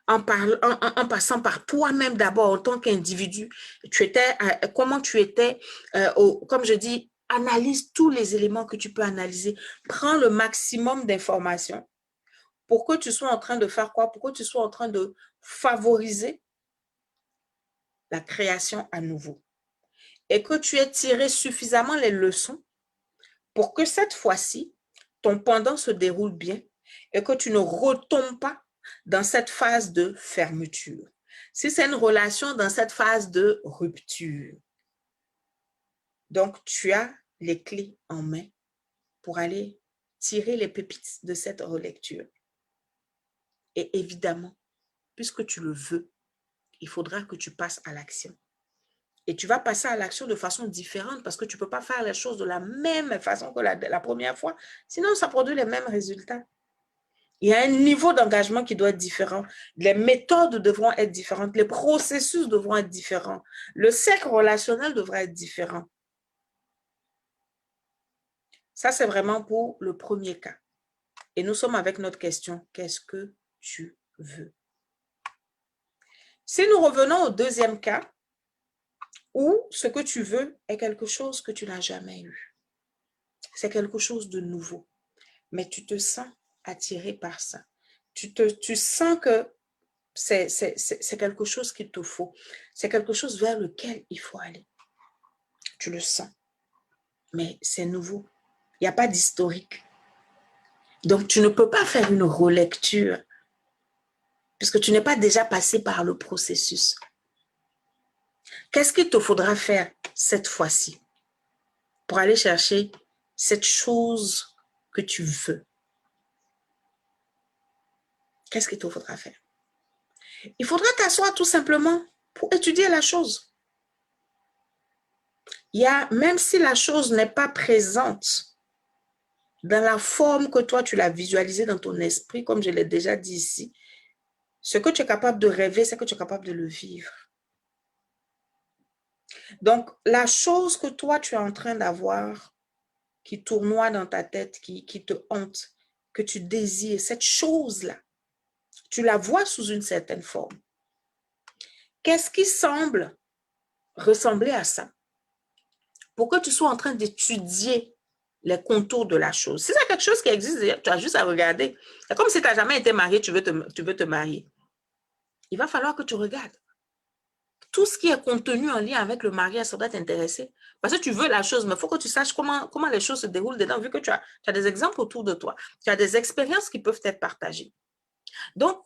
En passant par toi-même d'abord en tant qu'individu, comment tu étais, comme je dis, analyse tous les éléments que tu peux analyser. Prends le maximum d'informations pour que tu sois en train de faire quoi? Pour que tu sois en train de favoriser la création à nouveau. Et que tu aies tiré suffisamment les leçons pour que cette fois-ci, ton pendant se déroule bien et que tu ne retombes pas dans cette phase de fermeture. Si c'est une relation, dans cette phase de rupture. Donc, tu as les clés en main pour aller tirer les pépites de cette relecture. Et évidemment, puisque tu le veux, il faudra que tu passes à l'action. Et tu vas passer à l'action de façon différente parce que tu ne peux pas faire les choses de la même façon que la première fois. Sinon, ça produit les mêmes résultats. Il y a un niveau d'engagement qui doit être différent. Les méthodes devront être différentes. Les processus devront être différents. Le cercle relationnel devra être différent. Ça, c'est vraiment pour le premier cas. Et nous sommes avec notre question, qu'est-ce que tu veux? Si nous revenons au deuxième cas, où ce que tu veux est quelque chose que tu n'as jamais eu. C'est quelque chose de nouveau. Mais tu te sens attiré par ça. Tu sens que c'est quelque chose qu'il te faut. C'est quelque chose vers lequel il faut aller. Tu le sens. Mais c'est nouveau. Il n'y a pas d'historique. Donc, tu ne peux pas faire une relecture puisque tu n'es pas déjà passé par le processus. Qu'est-ce qu'il te faudra faire cette fois-ci pour aller chercher cette chose que tu veux? Qu'est-ce qu'il te faudra faire? Il faudra t'asseoir tout simplement pour étudier la chose. Même si la chose n'est pas présente dans la forme que toi, tu l'as visualisée dans ton esprit, comme je l'ai déjà dit ici, ce que tu es capable de rêver, c'est que tu es capable de le vivre. Donc, la chose que toi, tu es en train d'avoir, qui tournoie dans ta tête, qui te hante, que tu désires, cette chose-là, tu la vois sous une certaine forme. Qu'est-ce qui semble ressembler à ça? Pour que tu sois en train d'étudier les contours de la chose. Si c'est quelque chose qui existe, tu as juste à regarder. C'est comme si tu n'as jamais été marié, tu veux te marier. Il va falloir que tu regardes. Tout ce qui est contenu en lien avec le mariage, ça doit t'intéresser. Parce que tu veux la chose, mais il faut que tu saches comment les choses se déroulent dedans, vu que tu as des exemples autour de toi. Tu as des expériences qui peuvent être partagées. Donc,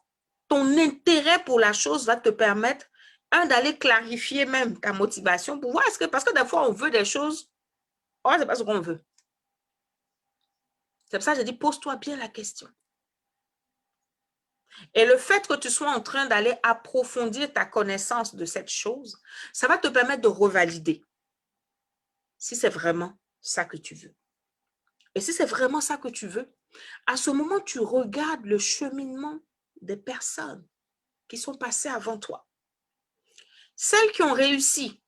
ton intérêt pour la chose va te permettre, d'aller clarifier même ta motivation pour voir parce que des fois, on veut des choses, on ne sait pas ce qu'on veut. C'est pour ça que je dis, pose-toi bien la question. Et le fait que tu sois en train d'aller approfondir ta connaissance de cette chose, ça va te permettre de revalider. si c'est vraiment ça que tu veux. Et si c'est vraiment ça que tu veux, à ce moment, tu regardes le cheminement des personnes qui sont passées avant toi. Celles qui ont réussi,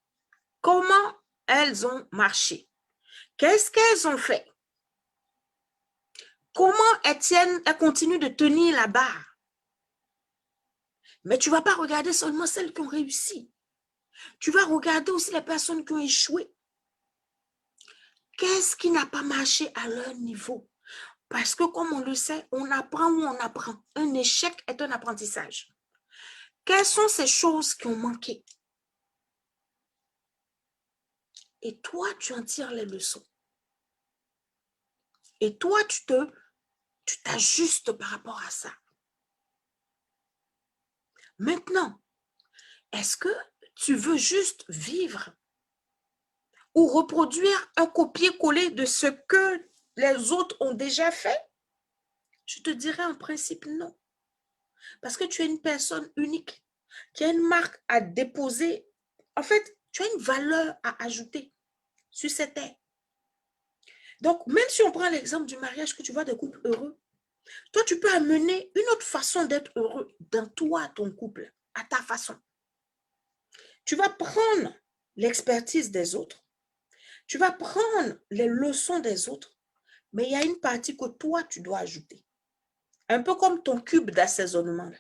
comment elles ont marché? Qu'est-ce qu'elles ont fait? Comment elles continuent de tenir la barre? Mais tu ne vas pas regarder seulement celles qui ont réussi. Tu vas regarder aussi les personnes qui ont échoué. Qu'est-ce qui n'a pas marché à leur niveau? Parce que comme on le sait, on apprend où on apprend. Un échec est un apprentissage. Quelles sont ces choses qui ont manqué? Et toi, tu en tires les leçons. Et toi, tu t'ajustes par rapport à ça. Maintenant, est-ce que tu veux juste vivre ou reproduire un copier-coller de ce que les autres ont déjà fait? Je te dirais en principe non. Parce que tu es une personne unique, qui a une marque à déposer. En fait, tu as une valeur à ajouter sur cette terre. Donc, même si on prend l'exemple du mariage, que tu vois des couples heureux, toi, tu peux amener une autre façon d'être heureux dans toi, ton couple, à ta façon. Tu vas prendre l'expertise des autres, tu vas prendre les leçons des autres, mais il y a une partie que toi, tu dois ajouter. Un peu comme ton cube d'assaisonnement,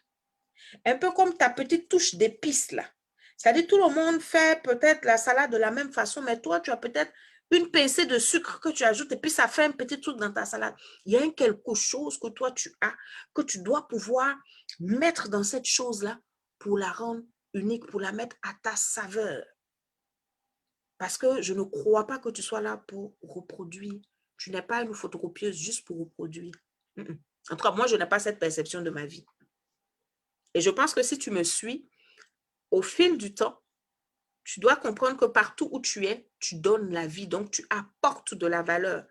un peu comme ta petite touche d'épices là. C'est-à-dire tout le monde fait peut-être la salade de la même façon, mais toi, tu as peut-être une pincée de sucre que tu ajoutes et puis ça fait un petit truc dans ta salade. Il y a quelque chose que toi, tu as, que tu dois pouvoir mettre dans cette chose-là pour la rendre unique, pour la mettre à ta saveur. Parce que je ne crois pas que tu sois là pour reproduire. Tu n'es pas une photocopieuse juste pour reproduire. En tout cas, moi, je n'ai pas cette perception de ma vie. Et je pense que si tu me suis, au fil du temps, tu dois comprendre que partout où tu es, tu donnes la vie, donc tu apportes de la valeur.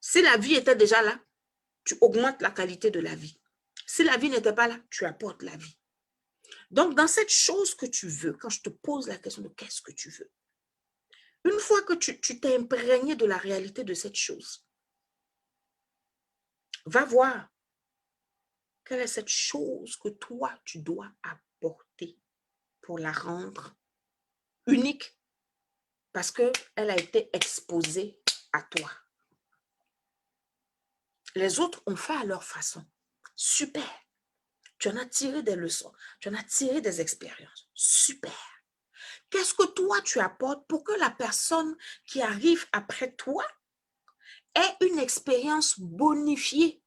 Si la vie était déjà là, tu augmentes la qualité de la vie. Si la vie n'était pas là, tu apportes la vie. Donc, dans cette chose que tu veux, quand je te pose la question de qu'est-ce que tu veux, une fois que tu t'es imprégné de la réalité de cette chose, va voir quelle est cette chose que toi, tu dois apporter pour la rendre unique parce qu'elle a été exposée à toi. Les autres ont fait à leur façon. Super. Tu en as tiré des leçons. Tu en as tiré des expériences. Super. Qu'est-ce que toi, tu apportes pour que la personne qui arrive après toi ait une expérience bonifiée?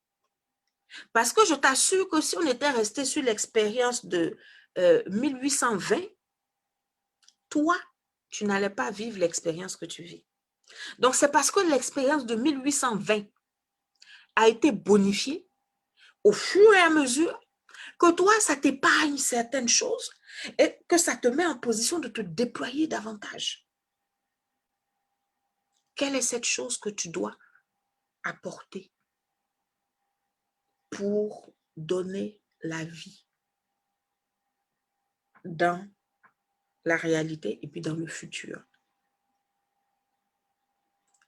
Parce que je t'assure que si on était resté sur l'expérience de 1820, toi, tu n'allais pas vivre l'expérience que tu vis. Donc, c'est parce que l'expérience de 1820 a été bonifiée au fur et à mesure que toi, ça t'épargne certaines choses et que ça te met en position de te déployer davantage. Quelle est cette chose que tu dois apporter pour donner la vie dans la réalité et puis dans le futur?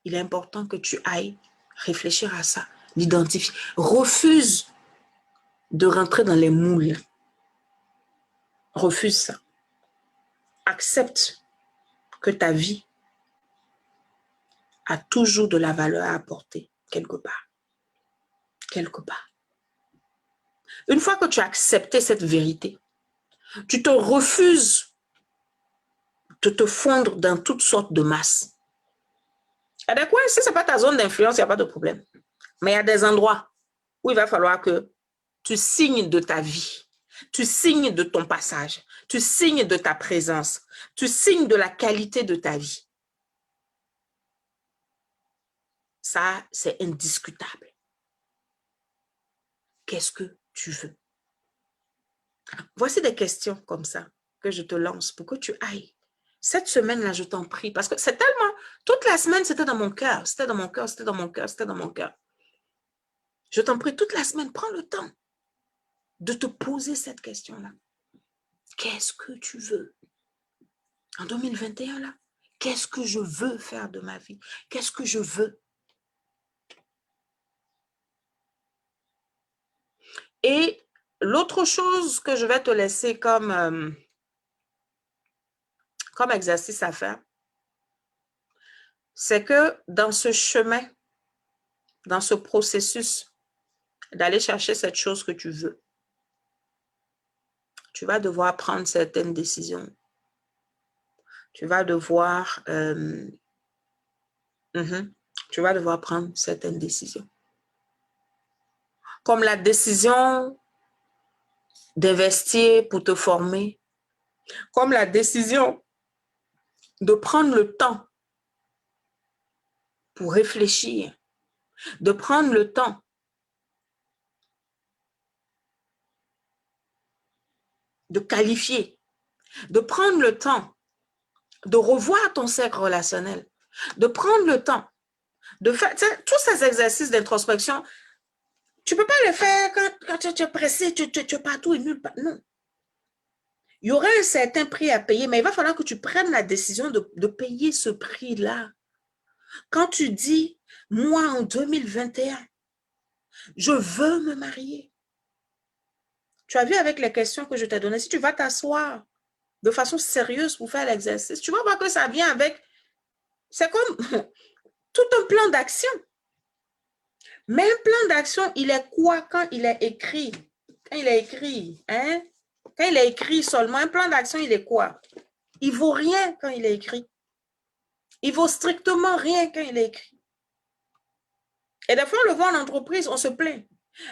Il est important que tu ailles réfléchir à ça, l'identifier. Refuse de rentrer dans les moules. Refuse ça. Accepte que ta vie a toujours de la valeur à apporter quelque part. Quelque part. Une fois que tu as accepté cette vérité, tu te refuses de te fondre dans toutes sortes de masses. Il y a des coins, si ce n'est pas ta zone d'influence, il n'y a pas de problème. Mais il y a des endroits où il va falloir que tu signes de ta vie, tu signes de ton passage, tu signes de ta présence, tu signes de la qualité de ta vie. Ça, c'est indiscutable. Qu'est-ce que tu veux? Voici des questions comme ça que je te lance pour que tu ailles. Cette semaine-là, je t'en prie, parce que c'est tellement... Toute la semaine, c'était dans mon cœur, c'était dans mon cœur, c'était dans mon cœur, c'était dans mon cœur. Je t'en prie, toute la semaine, prends le temps de te poser cette question-là. Qu'est-ce que tu veux? En 2021, là, Qu'est-ce que je veux faire de ma vie? Qu'est-ce que je veux? Et l'autre chose que je vais te laisser comme exercice à faire, c'est que dans ce chemin, dans ce processus d'aller chercher cette chose que tu veux, tu vas devoir prendre certaines décisions. Tu vas devoir, tu vas devoir prendre certaines décisions. Comme la décision d'investir pour te former, comme la décision de prendre le temps pour réfléchir, de prendre le temps de qualifier, de prendre le temps de revoir ton cercle relationnel, de prendre le temps de faire tous ces exercices d'introspection. Tu ne peux pas les faire quand tu es pressé, tu es partout et nulle part. Non. Il y aura un certain prix à payer, mais il va falloir que tu prennes la décision de payer ce prix-là. Quand tu dis, moi en 2021, je veux me marier. Tu as vu avec les questions que je t'ai données, si tu vas t'asseoir de façon sérieuse pour faire l'exercice, tu vas voir que ça vient avec, c'est comme tout un plan d'action. Mais un plan d'action, il est quoi quand il est écrit? Quand il est écrit, hein? Quand il est écrit seulement, un plan d'action, il est quoi? Il ne vaut rien quand il est écrit. Il ne vaut strictement rien quand il est écrit. Et des fois, on le voit en entreprise, on se plaint.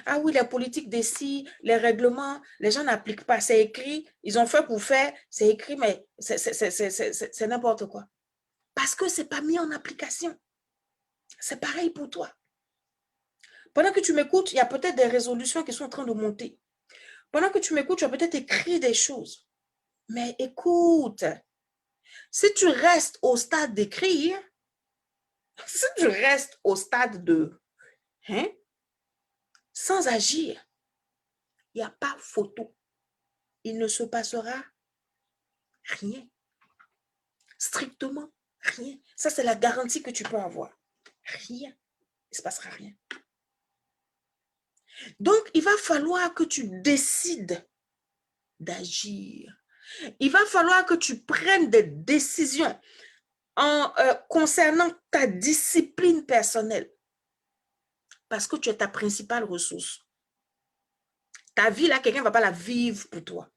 Ah oui, les politiques d'ici, les règlements, les gens n'appliquent pas. C'est écrit, ils ont fait pour faire, c'est écrit, mais c'est n'importe quoi. Parce que ce n'est pas mis en application. C'est pareil pour toi. Pendant que tu m'écoutes, il y a peut-être des résolutions qui sont en train de monter. Pendant que tu m'écoutes, tu as peut-être écrit des choses. Mais écoute, si tu restes au stade d'écrire, si tu restes au stade de, sans agir, il n'y a pas photo. Il ne se passera rien. Strictement rien. Ça, c'est la garantie que tu peux avoir. Rien. Il ne se passera rien. Donc, il va falloir que tu décides d'agir. Il va falloir que tu prennes des décisions concernant ta discipline personnelle. Parce que tu es ta principale ressource. Ta vie, là, quelqu'un ne va pas la vivre pour toi.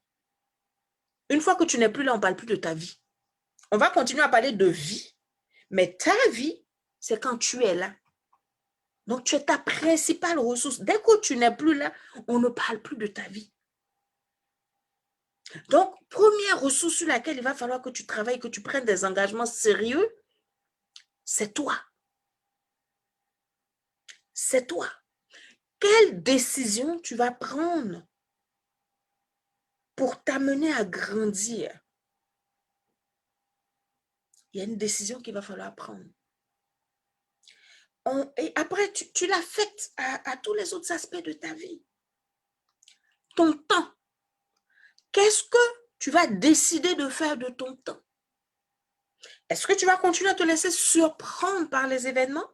Une fois que tu n'es plus là, on ne parle plus de ta vie. On va continuer à parler de vie, mais ta vie, c'est quand tu es là. Donc, tu es ta principale ressource. Dès que tu n'es plus là, on ne parle plus de ta vie. Donc, première ressource sur laquelle il va falloir que tu travailles, que tu prennes des engagements sérieux, c'est toi. C'est toi. Quelle décision tu vas prendre pour t'amener à grandir? Il y a une décision qu'il va falloir prendre. Et après, tu l'affectes à tous les autres aspects de ta vie. Ton temps. Qu'est-ce que tu vas décider de faire de ton temps? Est-ce que tu vas continuer à te laisser surprendre par les événements?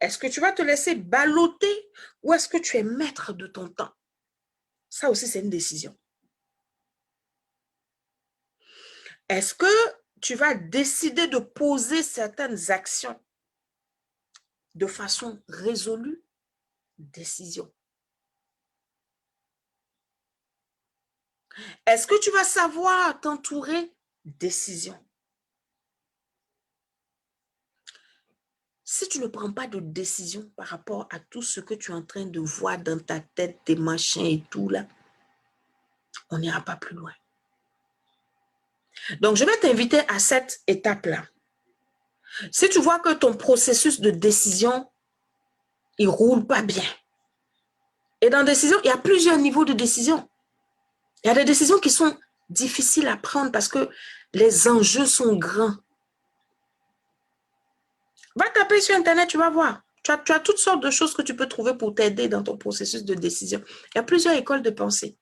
Est-ce que tu vas te laisser balloter ou est-ce que tu es maître de ton temps? Ça aussi, c'est une décision. Est-ce que tu vas décider de poser certaines actions de façon résolue? Décision. Est-ce que tu vas savoir t'entourer? Décision. Si tu ne prends pas de décision par rapport à tout ce que tu es en train de voir dans ta tête, tes machins et tout là, on n'ira pas plus loin. Donc, je vais t'inviter à cette étape-là. Si tu vois que ton processus de décision, il ne roule pas bien. Et dans la décision, il y a plusieurs niveaux de décision. Il y a des décisions qui sont difficiles à prendre parce que les enjeux sont grands. Va taper sur Internet, tu vas voir. Tu as toutes sortes de choses que tu peux trouver pour t'aider dans ton processus de décision. Il y a plusieurs écoles de pensée.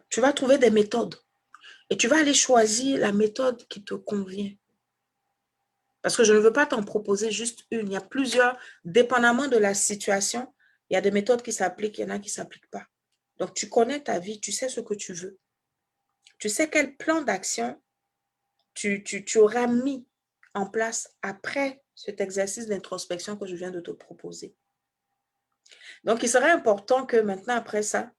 Tu vas trouver des méthodes. Et tu vas aller choisir la méthode qui te convient. Parce que je ne veux pas t'en proposer juste une. Il y a plusieurs, dépendamment de la situation, il y a des méthodes qui s'appliquent, il y en a qui ne s'appliquent pas. Donc, tu connais ta vie, tu sais ce que tu veux. Tu sais quel plan d'action tu auras mis en place après cet exercice d'introspection que je viens de te proposer. Donc, il serait important que maintenant, après ça,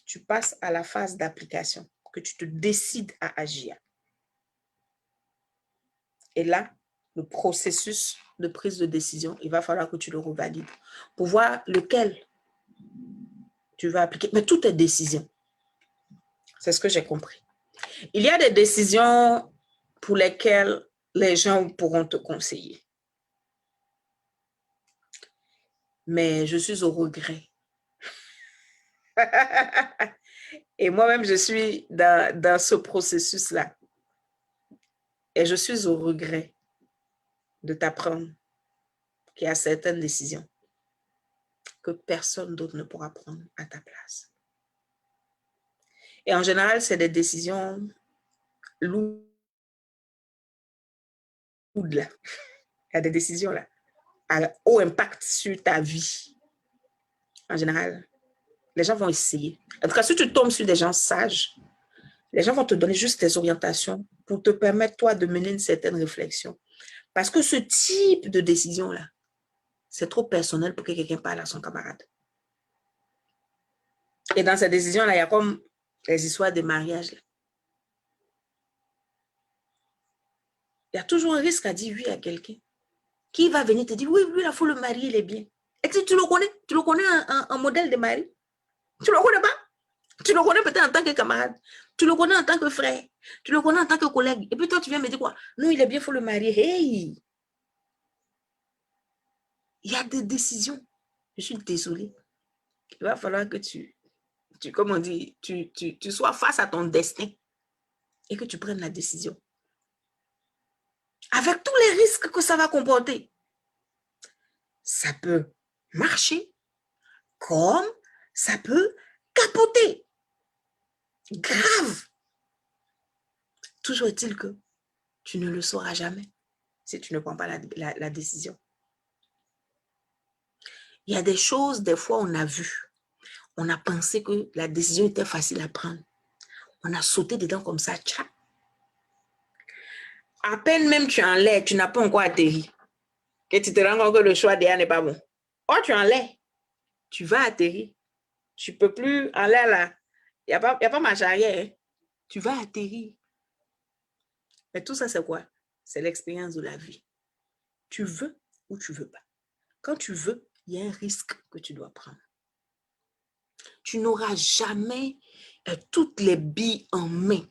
tu passes à la phase d'application, que tu te décides à agir. Et là, le processus de prise de décision, il va falloir que tu le revalides pour voir lequel tu vas appliquer. Mais tout est décision. C'est ce que j'ai compris. Il y a des décisions pour lesquelles les gens pourront te conseiller. Mais je suis au regret. Et moi-même, je suis dans ce processus-là. Et je suis au regret de t'apprendre qu'il y a certaines décisions que personne d'autre ne pourra prendre à ta place. Et en général, c'est des décisions lourdes. Là. Il y a des décisions là, à haut impact sur ta vie. En général, les gens vont essayer. En tout cas, si tu tombes sur des gens sages, les gens vont te donner juste des orientations pour te permettre, toi, de mener une certaine réflexion. Parce que ce type de décision-là, c'est trop personnel pour que quelqu'un parle à son camarade. Et dans ces décisions-là, il y a comme les histoires de mariage. Là. Il y a toujours un risque à dire oui à quelqu'un qui va venir te dire, oui, lui, il faut le marier, il est bien. Et si tu le connais un modèle de mari. Tu ne le connais pas. Tu le connais peut-être en tant que camarade. Tu le connais en tant que frère. Tu le connais en tant que collègue. Et puis toi, tu viens me dire quoi? Non, il est bien, il faut le marier. Hey! Il y a des décisions. Je suis désolée. Il va falloir que comme on dit, tu sois face à ton destin et que tu prennes la décision. Avec tous les risques que ça va comporter. Ça peut marcher comme ça peut capoter. Grave. Toujours est-il que tu ne le sauras jamais si tu ne prends pas la décision. Il y a des choses, des fois, on a vu. On a pensé que la décision était facile à prendre. On a sauté dedans comme ça. Tcha. À peine même tu es en l'air, tu n'as pas encore atterri. Que tu te rends compte que le choix derrière n'est pas bon. Oh, tu es en l'air. Tu vas atterrir. Tu ne peux plus en l'air là. Il n'y a pas marche arrière. Hein. Tu vas atterrir. Mais tout ça, c'est quoi? C'est l'expérience de la vie. Tu veux ou tu ne veux pas. Quand tu veux, il y a un risque que tu dois prendre. Tu n'auras jamais toutes les billes en main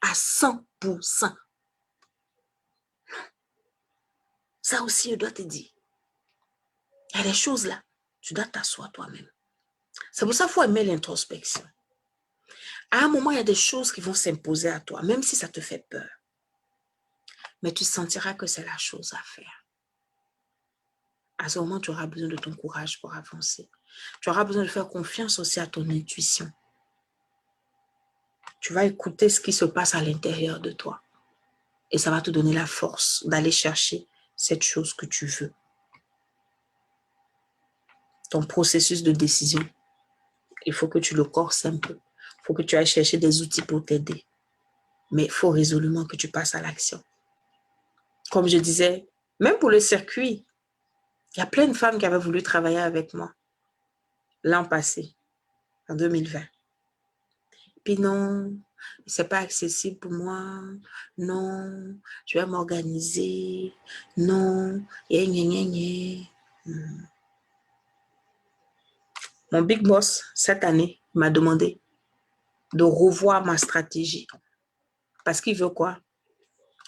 à 100%. Ça aussi, je dois te dire. Il y a des choses là, tu dois t'asseoir toi-même. C'est pour ça qu'il faut aimer l'introspection. À un moment, il y a des choses qui vont s'imposer à toi, même si ça te fait peur. Mais tu sentiras que c'est la chose à faire. À ce moment, tu auras besoin de ton courage pour avancer. Tu auras besoin de faire confiance aussi à ton intuition. Tu vas écouter ce qui se passe à l'intérieur de toi. Et ça va te donner la force d'aller chercher cette chose que tu veux. Ton processus de décision, il faut que tu le corses un peu. Il faut que tu ailles chercher des outils pour t'aider. Mais il faut résolument que tu passes à l'action. Comme je disais, même pour le circuit, il y a plein de femmes qui avaient voulu travailler avec moi l'an passé, en 2020. Puis non, c'est pas accessible pour moi. Non, je vais m'organiser. Non, Mon big boss, cette année, m'a demandé de revoir ma stratégie. Parce qu'il veut quoi?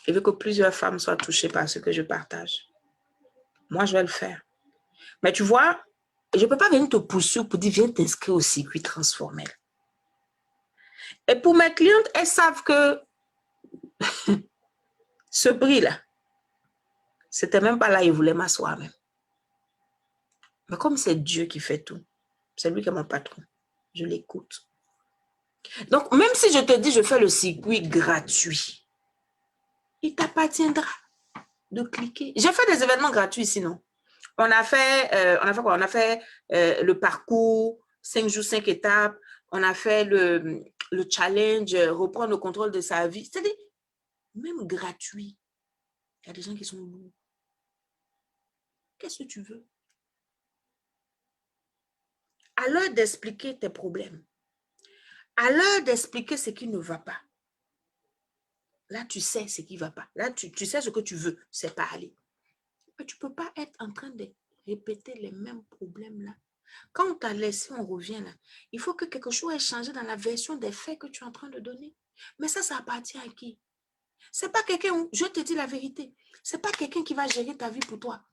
Il veut que plusieurs femmes soient touchées par ce que je partage. Moi, je vais le faire. Mais tu vois, je ne peux pas venir te poursuivre pour dire viens t'inscrire au circuit transformel. Et pour mes clientes, elles savent que ce prix-là, c'était même pas là, ils voulaient m'asseoir même. Mais comme c'est Dieu qui fait tout, c'est lui qui est mon patron, je l'écoute. Donc, même si je te dis, je fais le circuit gratuit, il t'appartiendra de cliquer. J'ai fait des événements gratuits sinon. On a fait quoi? On a fait le parcours, 5 jours, 5 étapes. On a fait le challenge, reprendre le contrôle de sa vie. C'est-à-dire, même gratuit, il y a des gens qui sont lourds. Qu'est-ce que tu veux? À l'heure d'expliquer tes problèmes, à l'heure d'expliquer ce qui ne va pas, là, tu sais ce qui ne va pas. Là, tu sais ce que tu veux, c'est parler. Mais tu ne peux pas être en train de répéter les mêmes problèmes là. Quand on t'a laissé, on revient là. Il faut que quelque chose ait changé dans la version des faits que tu es en train de donner. Mais ça appartient à qui? Ce n'est pas quelqu'un, je te dis la vérité, ce n'est pas quelqu'un qui va gérer ta vie pour toi.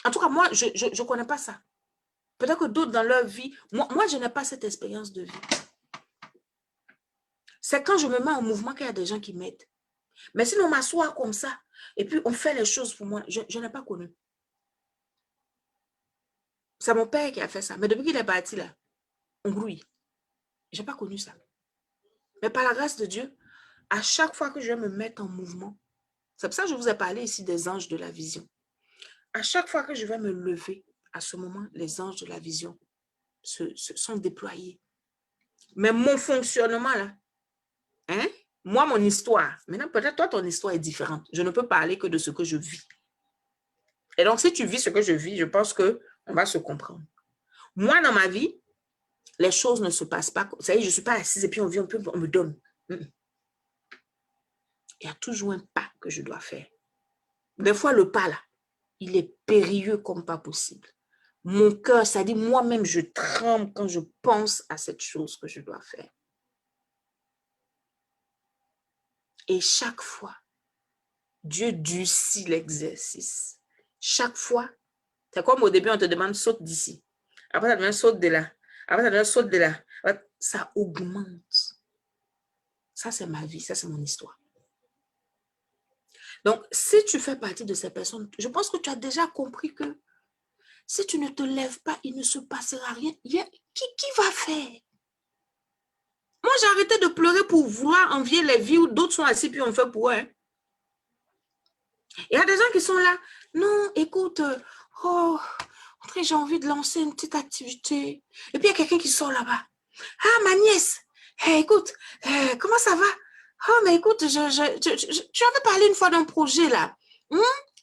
En tout cas, moi, je ne connais pas ça. Peut-être que d'autres dans leur vie, moi je n'ai pas cette expérience de vie. C'est quand je me mets en mouvement qu'il y a des gens qui m'aident. Mais sinon, on m'assoit comme ça, et puis on fait les choses pour moi, je n'ai pas connu. C'est mon père qui a fait ça. Mais depuis qu'il est parti là, on grouille. Je n'ai pas connu ça. Mais par la grâce de Dieu, à chaque fois que je vais me mettre en mouvement, c'est pour ça que je vous ai parlé ici des anges de la vision. À chaque fois que je vais me lever, à ce moment, les anges de la vision se sont déployés. Mais mon fonctionnement là, hein, moi, mon histoire, maintenant peut-être toi, ton histoire est différente. Je ne peux parler que de ce que je vis. Et donc, si tu vis ce que je vis, je pense qu'on va se comprendre. Moi, dans ma vie, les choses ne se passent pas. Ça y est, je ne suis pas assise et puis on vient, on me donne. Il y a toujours un pas que je dois faire. Des fois, le pas là, il est périlleux comme pas possible. Mon cœur, ça dit moi-même, je tremble quand je pense à cette chose que je dois faire. Et chaque fois, Dieu durcit l'exercice. Chaque fois, c'est comme au début, on te demande saute d'ici. Après, ça devient saute de là. Après, ça devient saute de là. Ça augmente. Ça, c'est ma vie. Ça, c'est mon histoire. Donc, si tu fais partie de ces personnes, je pense que tu as déjà compris que si tu ne te lèves pas, il ne se passera rien. Qui va faire? Moi, j'ai arrêté de pleurer pour vouloir envier les vies où d'autres sont assis puis on fait pour eux. Hein. Il y a des gens qui sont là. Non, écoute, j'ai envie de lancer une petite activité. Et puis, il y a quelqu'un qui sort là-bas. Ah, ma nièce, hey, écoute, comment ça va? Oh, mais écoute, tu avais parlé une fois d'un projet là.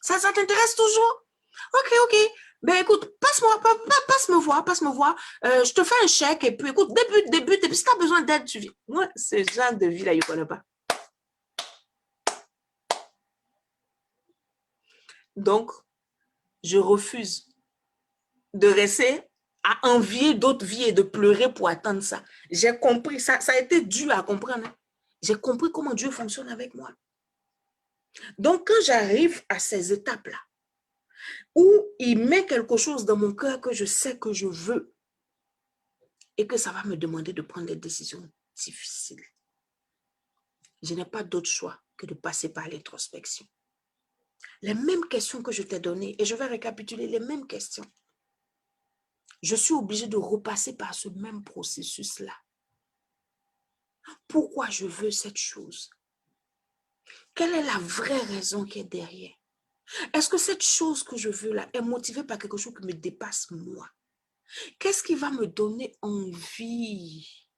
Ça t'intéresse toujours? Ok. Ben écoute, passe-me voir. Je te fais un chèque et puis écoute, débute. Et puis si tu as besoin d'aide, tu viens. Moi, ce genre de vie là, je ne connais pas. Donc, je refuse de rester à envier d'autres vies et de pleurer pour attendre ça. J'ai compris, ça a été dur à comprendre. J'ai compris comment Dieu fonctionne avec moi. Donc, quand j'arrive à ces étapes-là, où il met quelque chose dans mon cœur que je sais que je veux et que ça va me demander de prendre des décisions difficiles, je n'ai pas d'autre choix que de passer par l'introspection. Les mêmes questions que je t'ai données, et je vais récapituler les mêmes questions. Je suis obligée de repasser par ce même processus-là. Pourquoi je veux cette chose? Quelle est la vraie raison qui est derrière? Est-ce que cette chose que je veux là est motivée par quelque chose qui me dépasse moi? Qu'est-ce qui va me donner envie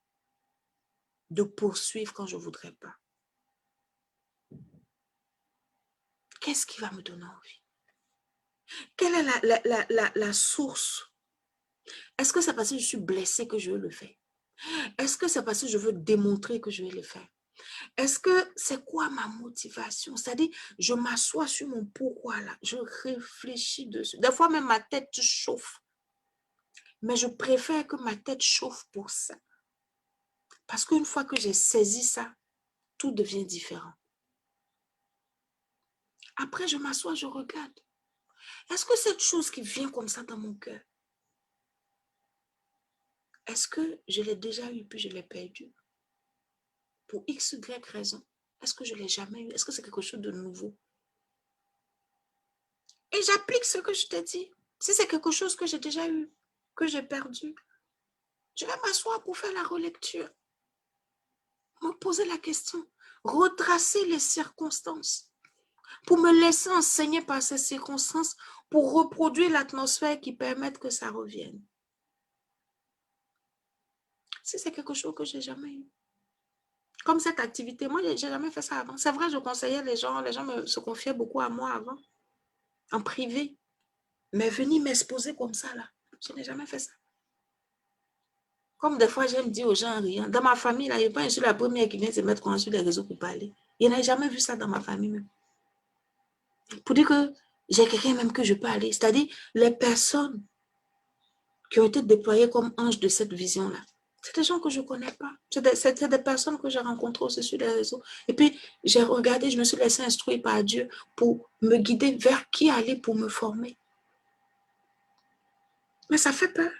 de poursuivre quand je ne voudrais pas? Qu'est-ce qui va me donner envie? Quelle est la source? Est-ce que c'est parce que je suis blessée que je veux le faire? Est-ce que c'est parce que je veux démontrer que je vais le faire? Est-ce que c'est quoi ma motivation? C'est-à-dire, je m'assois sur mon pourquoi là, je réfléchis dessus. Des fois même ma tête chauffe. Mais je préfère que ma tête chauffe pour ça. Parce qu'une fois que j'ai saisi ça, tout devient différent. Après, je m'assois, je regarde. Est-ce que cette chose qui vient comme ça dans mon cœur, est-ce que je l'ai déjà eu puis je l'ai perdu? Pour X, Y raison. Est-ce que je ne l'ai jamais eu? Est-ce que c'est quelque chose de nouveau? Et j'applique ce que je t'ai dit. Si c'est quelque chose que j'ai déjà eu, que j'ai perdu, Je vais m'asseoir pour faire la relecture. Me poser la question. Retracer les circonstances. Pour me laisser enseigner par ces circonstances, pour reproduire l'atmosphère qui permette que ça revienne. Si c'est quelque chose que je n'ai jamais eu. Comme cette activité, moi, je n'ai jamais fait ça avant. C'est vrai, je conseillais les gens se confiaient beaucoup à moi avant, en privé. Mais venir m'exposer comme ça, là, je n'ai jamais fait ça. Comme des fois, j'aime dire aux gens en riant, dans ma famille, là, je suis la première qui vient se mettre sur les réseaux pour parler. Il n'a jamais vu ça dans ma famille même. Pour dire que j'ai quelqu'un même que je peux aller. C'est-à-dire, les personnes qui ont été déployées comme anges de cette vision-là, c'est des gens que je ne connais pas. C'est des personnes que j'ai rencontrées aussi sur les réseaux. Et puis, j'ai regardé, je me suis laissée instruire par Dieu pour me guider vers qui aller pour me former. Mais ça fait peur.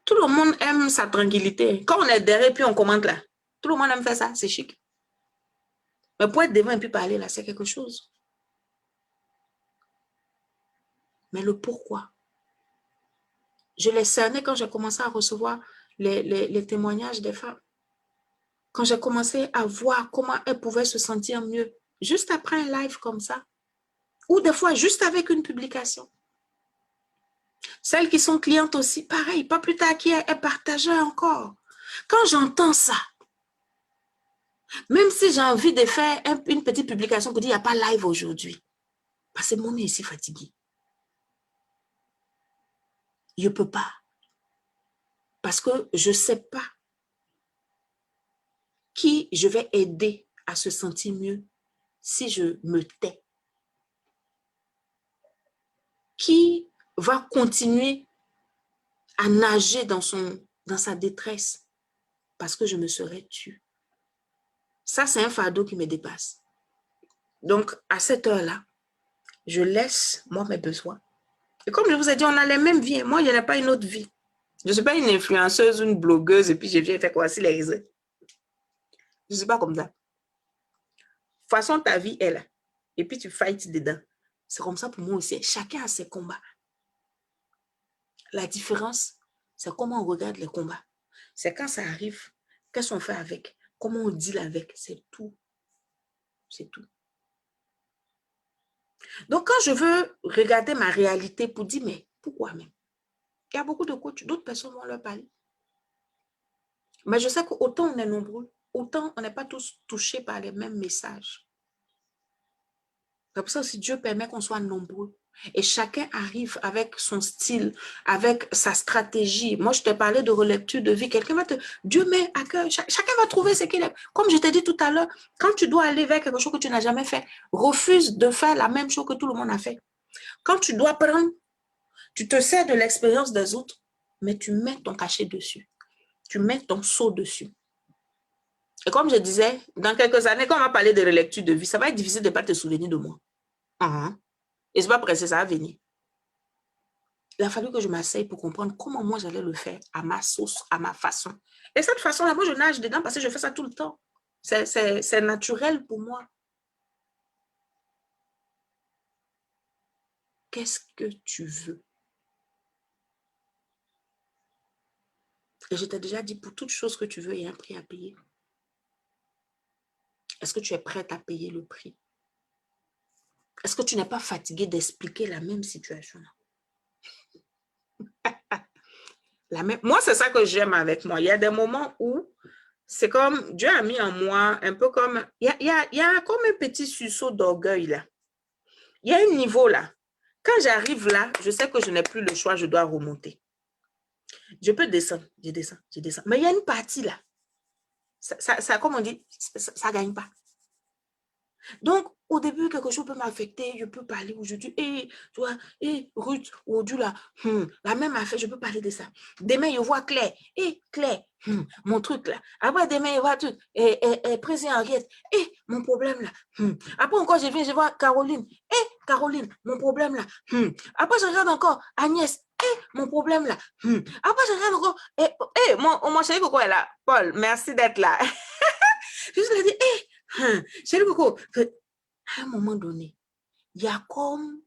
Tout le monde aime sa tranquillité. Quand on est derrière, puis on commente là. Tout le monde aime faire ça, c'est chic. Mais pour être devant et puis parler là, c'est quelque chose. Mais le pourquoi, je l'ai cerné quand j'ai commencé à recevoir les témoignages des femmes. Quand j'ai commencé à voir comment elles pouvaient se sentir mieux, juste après un live comme ça, ou des fois juste avec une publication. Celles qui sont clientes aussi, pareil, pas plus tard qu'hier, elles partageaient encore. Quand j'entends ça, même si j'ai envie de faire une petite publication pour dire il n'y a pas live aujourd'hui, parce que mon nez est si fatigué. Je ne peux pas. Parce que je ne sais pas qui je vais aider à se sentir mieux si je me tais. Qui va continuer à nager dans sa détresse parce que je me serais tue. Ça, c'est un fardeau qui me dépasse. Donc, à cette heure-là, je laisse, moi, mes besoins. Et comme je vous ai dit, on a les mêmes vies. Moi, je n'ai pas une autre vie. Je ne suis pas une influenceuse, une blogueuse, et puis je viens faire quoi sur les réseaux. Je ne suis pas comme ça. De toute façon, ta vie est là. Et puis, tu fights dedans. C'est comme ça pour moi aussi. Chacun a ses combats. La différence, c'est comment on regarde les combats. C'est quand ça arrive, qu'est-ce qu'on fait avec, comment on deal avec, c'est tout. C'est tout. Donc, quand je veux regarder ma réalité pour dire, mais pourquoi même? Il y a beaucoup de coachs, d'autres personnes vont leur parler. Mais je sais qu'autant on est nombreux, autant on n'est pas tous touchés par les mêmes messages. C'est pour ça aussi Dieu permet qu'on soit nombreux. Et chacun arrive avec son style, avec sa stratégie. Moi, je t'ai parlé de relecture de vie. Quelqu'un va te... Dieu met à cœur. Chacun va trouver ce qu'il aime. Comme je t'ai dit tout à l'heure, quand tu dois aller vers quelque chose que tu n'as jamais fait, refuse de faire la même chose que tout le monde a fait. Quand tu dois prendre, tu te sers de l'expérience des autres, mais tu mets ton cachet dessus. Tu mets ton sceau dessus. Et comme je disais, dans quelques années, quand on va parler de relecture de vie, ça va être difficile de ne pas te souvenir de moi. Et c'est pas pressé, ça va venir. Il a fallu que je m'asseye pour comprendre comment moi j'allais le faire à ma sauce, à ma façon. Et cette façon-là, moi je nage dedans parce que je fais ça tout le temps. C'est naturel pour moi. Qu'est-ce que tu veux? Et je t'ai déjà dit, pour toute chose que tu veux, il y a un prix à payer. Est-ce que tu es prête à payer le prix? Est-ce que tu n'es pas fatigué d'expliquer la même situation? Moi, c'est ça que j'aime avec moi. Il y a des moments où c'est comme, Dieu a mis en moi un peu comme, il y a comme un petit sursaut d'orgueil là. Il y a un niveau là. Quand j'arrive là, je sais que je n'ai plus le choix, je dois remonter. Je peux descendre, je descends. Mais il y a une partie là. Ça comme on dit, ça ne gagne pas. Donc, au début, quelque chose peut m'affecter, je peux parler aujourd'hui, tu vois, Ruth, aujourd'hui là, la même affaire, je peux parler de ça. Demain, je vois Claire, Claire, mon truc là. Après, demain, je vois tout, président Henriette, mon problème là. Après encore, je vois Caroline, Caroline, mon problème là. Après, je regarde encore Agnès, mon problème là. Après, je regarde encore, mon chéri Coco est là. Paul, merci d'être là. Je lui ai dit, chéri Coco, à un moment donné, il y a comme...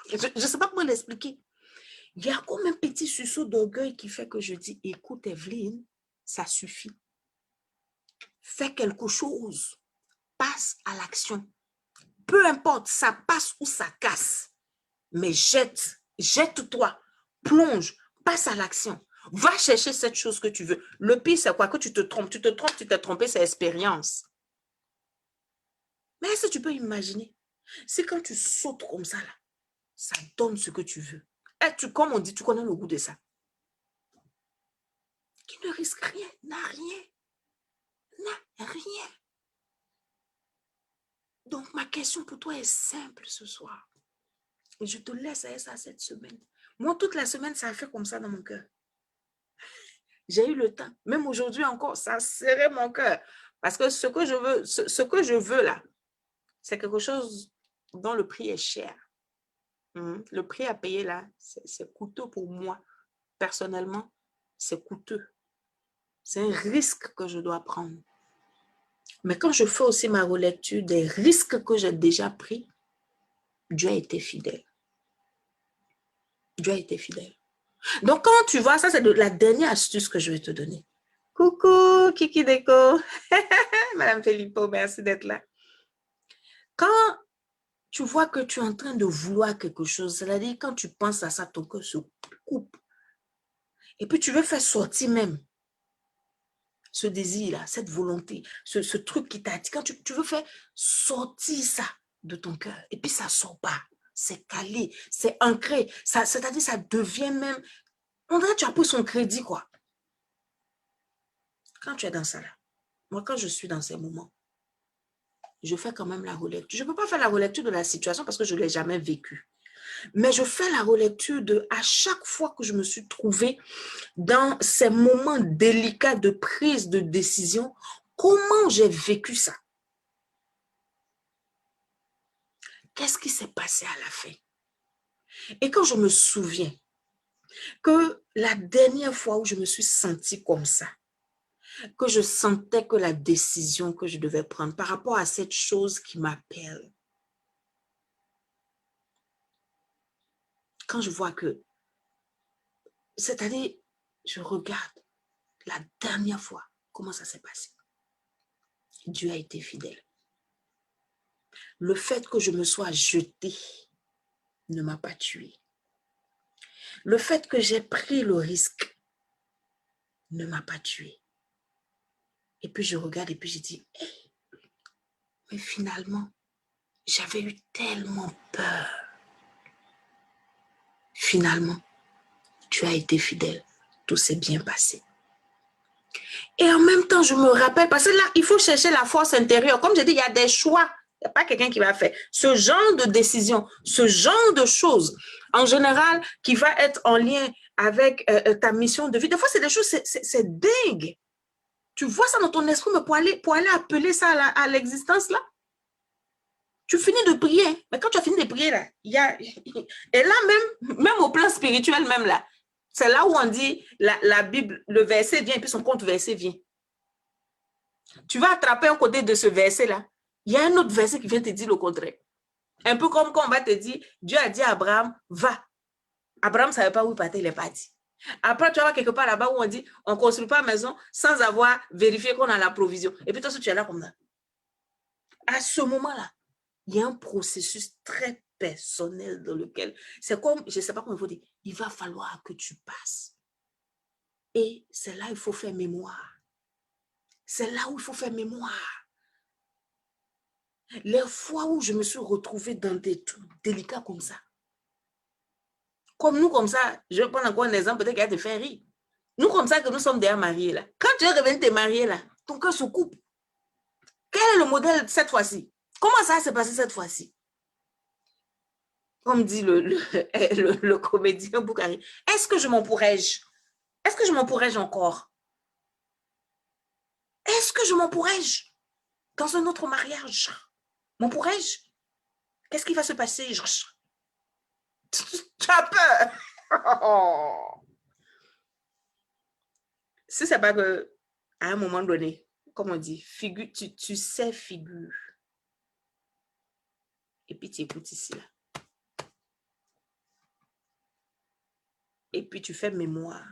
Je ne sais pas comment l'expliquer. Il y a comme un petit sursaut d'orgueil qui fait que je dis, écoute Evelyne, ça suffit. Fais quelque chose. Passe à l'action. Peu importe, ça passe ou ça casse. Mais jette-toi, plonge, passe à l'action. Va chercher cette chose que tu veux. Le pire, c'est quoi? Que tu te trompes. Tu t'es trompé, c'est expérience. Mais est-ce que tu peux imaginer? C'est quand tu sautes comme ça, là, ça donne ce que tu veux. Et comme on dit, tu connais le goût de ça. Qui ne risque rien, n'a rien. N'a rien. Donc, ma question pour toi est simple ce soir. Et je te laisse à ça cette semaine. Moi, toute la semaine, ça a fait comme ça dans mon cœur. J'ai eu le temps. Même aujourd'hui encore, ça serrait mon cœur. Parce que ce que je veux là, c'est quelque chose dont le prix est cher. Le prix à payer là, c'est coûteux pour moi. Personnellement, c'est coûteux. C'est un risque que je dois prendre. Mais quand je fais aussi ma relecture des risques que j'ai déjà pris, Dieu a été fidèle. Dieu a été fidèle. Donc, quand tu vois, ça, c'est la dernière astuce que je vais te donner. Coucou, Kiki Déco. Madame Filippo, merci d'être là. Quand tu vois que tu es en train de vouloir quelque chose, c'est-à-dire quand tu penses à ça, ton cœur se coupe. Et puis, tu veux faire sortir même ce désir-là, cette volonté, ce truc qui t'attire. Quand tu veux faire sortir ça de ton cœur, et puis ça ne sort pas. C'est calé, c'est ancré. C'est-à-dire ça devient même... On dirait que tu as pris son crédit, quoi. Quand tu es dans ça, là, moi, quand je suis dans ces moments, je fais quand même la relecture. Je ne peux pas faire la relecture de la situation parce que je ne l'ai jamais vécue. Mais je fais la relecture de à chaque fois que je me suis trouvée dans ces moments délicats de prise de décision, comment j'ai vécu ça? Qu'est-ce qui s'est passé à la fin? Et quand je me souviens que la dernière fois où je me suis sentie comme ça, que je sentais que la décision que je devais prendre par rapport à cette chose qui m'appelle, quand je vois que, c'est-à-dire, je regarde la dernière fois comment ça s'est passé. Dieu a été fidèle. Le fait que je me sois jetée ne m'a pas tuée. Le fait que j'ai pris le risque ne m'a pas tuée. Et puis je regarde et puis je dis, hey, mais finalement, j'avais eu tellement peur. Finalement, tu as été fidèle. Tout s'est bien passé. Et en même temps, je me rappelle, parce que là, il faut chercher la force intérieure. Comme je dis, il y a des choix. Il n'y a pas quelqu'un qui va faire. Ce genre de décision, ce genre de choses, en général, qui va être en lien avec ta mission de vie. Des fois, c'est des choses, c'est dingue. Tu vois ça dans ton esprit, mais pour aller appeler ça à l'existence, là, tu finis de prier. Mais quand tu as fini de prier, là, il y a... Et là, même au plan spirituel, même là, c'est là où on dit, la Bible, le verset vient et puis son contre-verset vient. Tu vas attraper un côté de ce verset-là. Il y a un autre verset qui vient te dire le contraire. Un peu comme quand on va te dire, Dieu a dit à Abraham, va. Abraham ne savait pas où il partait, il est parti. Après, tu vas quelque part là-bas où on dit, on ne construit pas maison sans avoir vérifié qu'on a la provision. Et puis toi, tu es là comme ça. À ce moment-là, il y a un processus très personnel dans lequel, c'est comme, je ne sais pas comment il faut dire, il va falloir que tu passes. Et c'est là où il faut faire mémoire. C'est là où il faut faire mémoire. Les fois où je me suis retrouvée dans des trucs délicats comme ça. Comme nous, comme ça, je vais prendre encore un exemple, peut-être qu'il va te faire rire. Nous, comme ça, que nous sommes déjà mariés là. Quand tu es revenu te marier là, ton cœur se coupe. Quel est le modèle cette fois-ci? Comment ça s'est passé cette fois-ci? Comme dit le comédien Boukari, est-ce que je m'en pourrais-je? Est-ce que je m'en pourrais-je encore? Est-ce que je m'en pourrais-je? Dans un autre mariage? M'en pourrais-je? Qu'est-ce qui va se passer? Tu as peur. Si c'est pas que, à un moment donné, comme on dit, figure, tu sais figure. Et puis tu écoutes ici, là. puis tu fais mémoire.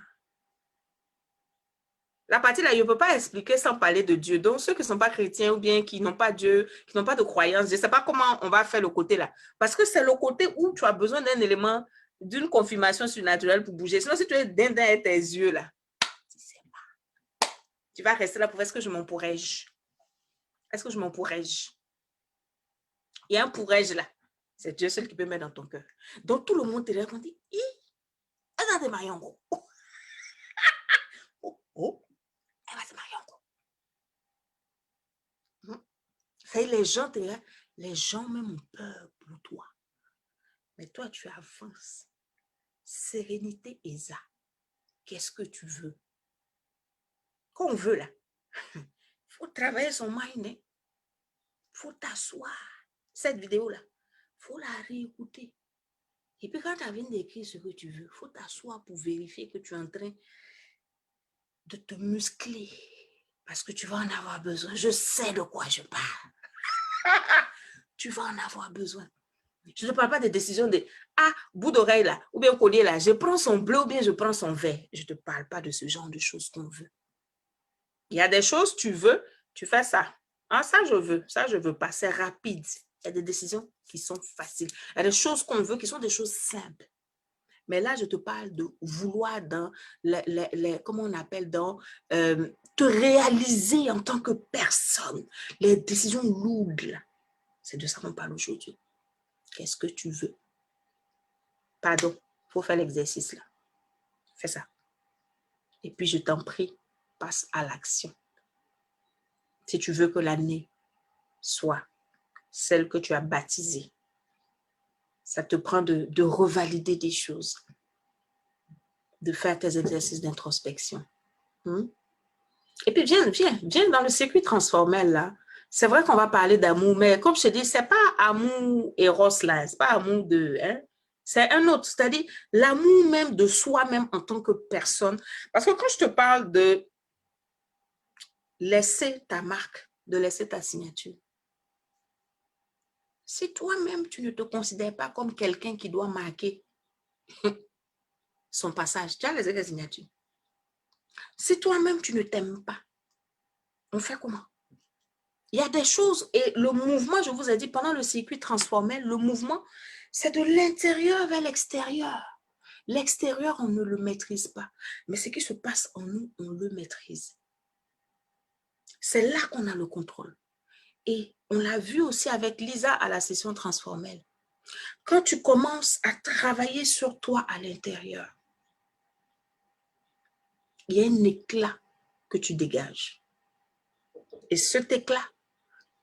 La partie là, je ne peux pas expliquer sans parler de Dieu. Donc, ceux qui ne sont pas chrétiens ou bien qui n'ont pas Dieu, qui n'ont pas de croyance, je ne sais pas comment on va faire le côté là. Parce que c'est le côté où tu as besoin d'un élément, d'une confirmation surnaturelle pour bouger. Sinon, si tu es dindin avec tes yeux là, tu vas rester là pour est-ce que je m'en pourrais-je? Est-ce que je m'en pourrais-je? Il y a un pourrais-je là. C'est Dieu seul qui peut mettre dans ton cœur. Donc, tout le monde te regarde et dit, elle a des maillons. Oh, elle va se marier encore. Les gens te regardent, les gens même ont peur pour toi. Mais toi, tu avances. Sérénité et ça. Qu'est-ce que tu veux? Qu'on veut là. Il faut travailler son mind. Il faut t'asseoir. Cette vidéo-là, il faut la réécouter. Et puis quand tu as envie d'écrire ce que tu veux, il faut t'asseoir pour vérifier que tu es en train de te muscler. Parce que tu vas en avoir besoin. Je sais de quoi je parle. Tu vas en avoir besoin. Je ne parle pas des décisions de bout d'oreille là, ou bien collier là, je prends son bleu ou bien je prends son vert. Je ne te parle pas de ce genre de choses qu'on veut. Il y a des choses, tu veux, tu fais ça. Ça je veux pas, c'est rapide. Il y a des décisions qui sont faciles. Il y a des choses qu'on veut qui sont des choses simples. Mais là, je te parle de vouloir dans, comment on appelle, dans te réaliser en tant que personne. Les décisions lourdes, là. C'est de ça qu'on parle aujourd'hui. Qu'est-ce que tu veux? Pardon, il faut faire l'exercice là. Fais ça. Et puis, je t'en prie, passe à l'action. Si tu veux que l'année soit celle que tu as baptisée, ça te prend de revalider des choses, de faire tes exercices d'introspection. Et puis, viens dans le circuit transformel là. C'est vrai qu'on va parler d'amour, mais comme je te dis, c'est pas amour éros là, c'est pas amour de... c'est un autre, c'est-à-dire l'amour même de soi-même en tant que personne. Parce que quand je te parle de laisser ta marque, de laisser ta signature, si toi-même, tu ne te considères pas comme quelqu'un qui doit marquer son passage, tu as laissé ta signature. Si toi-même, tu ne t'aimes pas, on fait comment? Il y a des choses, et le mouvement, je vous ai dit, pendant le circuit transformel, le mouvement, c'est de l'intérieur vers l'extérieur. L'extérieur, on ne le maîtrise pas. Mais ce qui se passe en nous, on le maîtrise. C'est là qu'on a le contrôle. Et on l'a vu aussi avec Lisa à la session transformelle. Quand tu commences à travailler sur toi à l'intérieur, il y a un éclat que tu dégages. Et cet éclat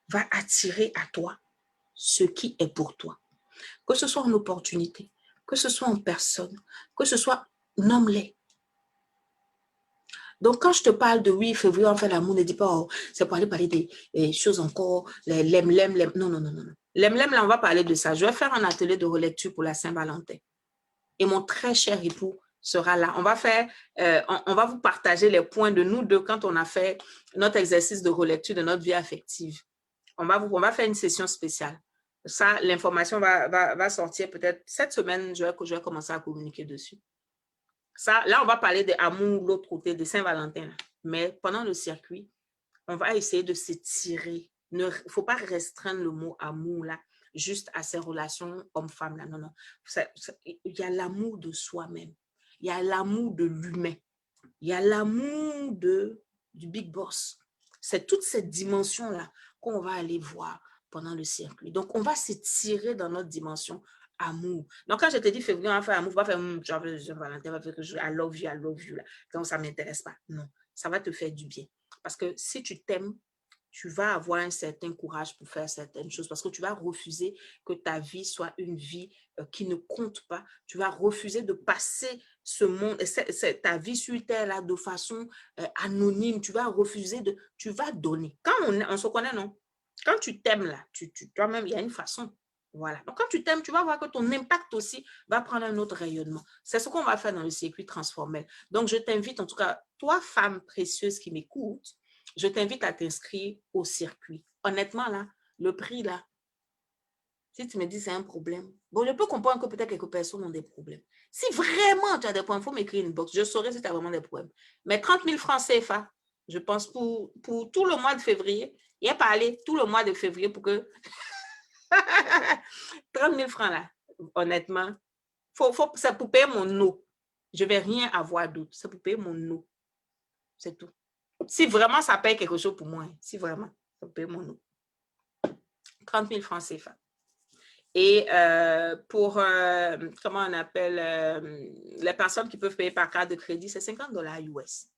va attirer à toi ce qui est pour toi. Que ce soit en opportunité, que ce soit en personne, que ce soit nomme-les. Donc, quand je te parle de oui, février, on fait l'amour, ne dis pas, oh, c'est pour aller parler des choses encore, les lem. Non. Lem, là, on va parler de ça. Je vais faire un atelier de relecture pour la Saint-Valentin. Et mon très cher époux sera là. On va faire, on va vous partager les points de nous deux quand on a fait notre exercice de relecture de notre vie affective. On va faire une session spéciale. Ça, l'information va sortir peut-être cette semaine, je vais commencer à communiquer dessus. Ça, là, on va parler d'amour, l'autre côté, de Saint-Valentin. Mais pendant le circuit, on va essayer de s'étirer. Il ne faut pas restreindre le mot amour, là, juste à ces relations homme-femme, là. Non. Il y a l'amour de soi-même. Il y a l'amour de l'humain. Il y a l'amour du big boss. C'est toute cette dimension-là qu'on va aller voir pendant le circuit. Donc, on va s'étirer dans notre dimension amour. Donc, quand je te dis février, on va faire amour, on va faire Valentin, va faire que I love you, là. Donc, ça ne m'intéresse pas. Non, ça va te faire du bien. Parce que si tu t'aimes, tu vas avoir un certain courage pour faire certaines choses parce que tu vas refuser que ta vie soit une vie qui ne compte pas. Tu vas refuser de passer ce monde, ta vie sur terre là de façon anonyme. Tu vas refuser tu vas donner. Quand on se connaît, non? Quand tu t'aimes là, toi-même, il y a une façon. Voilà. Donc, quand tu t'aimes, tu vas voir que ton impact aussi va prendre un autre rayonnement. C'est ce qu'on va faire dans le circuit transformel. Donc, je t'invite, en tout cas, toi, femme précieuse qui m'écoute, je t'invite à t'inscrire au circuit. Honnêtement, là, le prix, là, Si tu me dis c'est un problème, bon, je peux comprendre que peut-être quelques personnes ont des problèmes. Si vraiment tu as des problèmes, il faut m'écrire une box. Je saurai si tu as vraiment des problèmes. Mais 30 000 francs CFA, je pense pour tout le mois de février, il a parlé tout le mois de février pour que 30 000 francs là, honnêtement, c'est pour payer mon eau. Je ne vais rien avoir d'autre. C'est pour payer mon eau. C'est tout. Si vraiment ça paye quelque chose pour moi, si vraiment, ça paye mon eau. 30 000 francs CFA. Et pour, comment on appelle, les personnes qui peuvent payer par carte de crédit, c'est 50 $ US.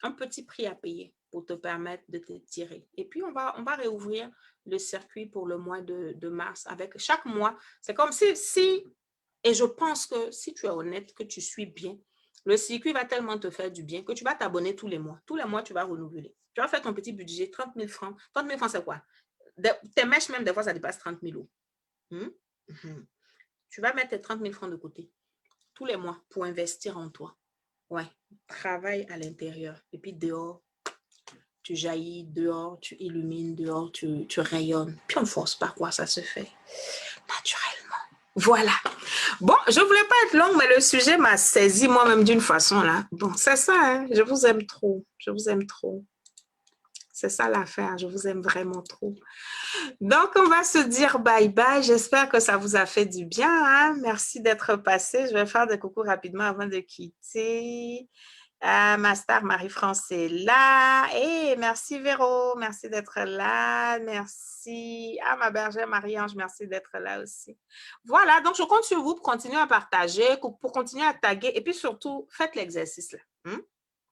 Un petit prix à payer pour te permettre de te tirer. Et puis, on va réouvrir le circuit pour le mois de mars. Avec chaque mois, c'est comme si, et je pense que si tu es honnête, que tu suis bien, le circuit va tellement te faire du bien que tu vas t'abonner tous les mois. Tous les mois, tu vas renouveler. Tu vas faire ton petit budget, 30 000 francs. 30 000 francs, c'est quoi? Tes mèches, même, des fois, ça dépasse 30 000 euros. Tu vas mettre tes 30 000 francs de côté tous les mois pour investir en toi. Ouais, travaille à l'intérieur. Et puis dehors, tu jaillis, dehors, tu illumines, dehors, tu rayonnes. Puis on ne force pas, quoi, ça se fait naturellement. Voilà. Bon, je ne voulais pas être longue, mais le sujet m'a saisi moi-même d'une façon, là. Bon, c'est ça, hein? Je vous aime trop. Je vous aime trop. C'est ça l'affaire, je vous aime vraiment trop. Donc, on va se dire bye-bye. J'espère que ça vous a fait du bien. Hein? Merci d'être passé. Je vais faire des coucou rapidement avant de quitter. Ma star Marie-France est là. Et merci Véro, merci d'être là. Merci à ma bergère Marie-Ange, merci d'être là aussi. Voilà, donc je compte sur vous pour continuer à partager, pour continuer à taguer. Et puis surtout, faites l'exercice là.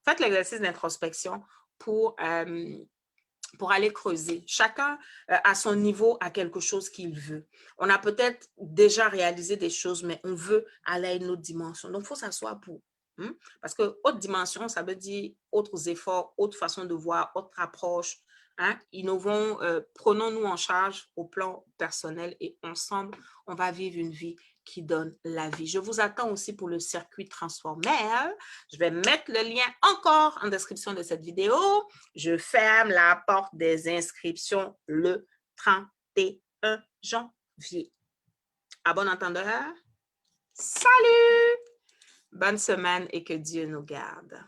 Faites l'exercice d'introspection pour aller creuser. Chacun, à son niveau, a quelque chose qu'il veut. On a peut-être déjà réalisé des choses, mais on veut aller à une autre dimension. Donc, il faut s'asseoir pour. Parce que haute dimension, ça veut dire autres efforts, autre façon de voir, autre approche. Innovons, prenons-nous en charge au plan personnel et ensemble, on va vivre une vie qui donne la vie. Je vous attends aussi pour le circuit transformel. Je vais mettre le lien encore en description de cette vidéo. Je ferme la porte des inscriptions le 31 janvier. À bon entendeur, salut! Bonne semaine et que Dieu nous garde.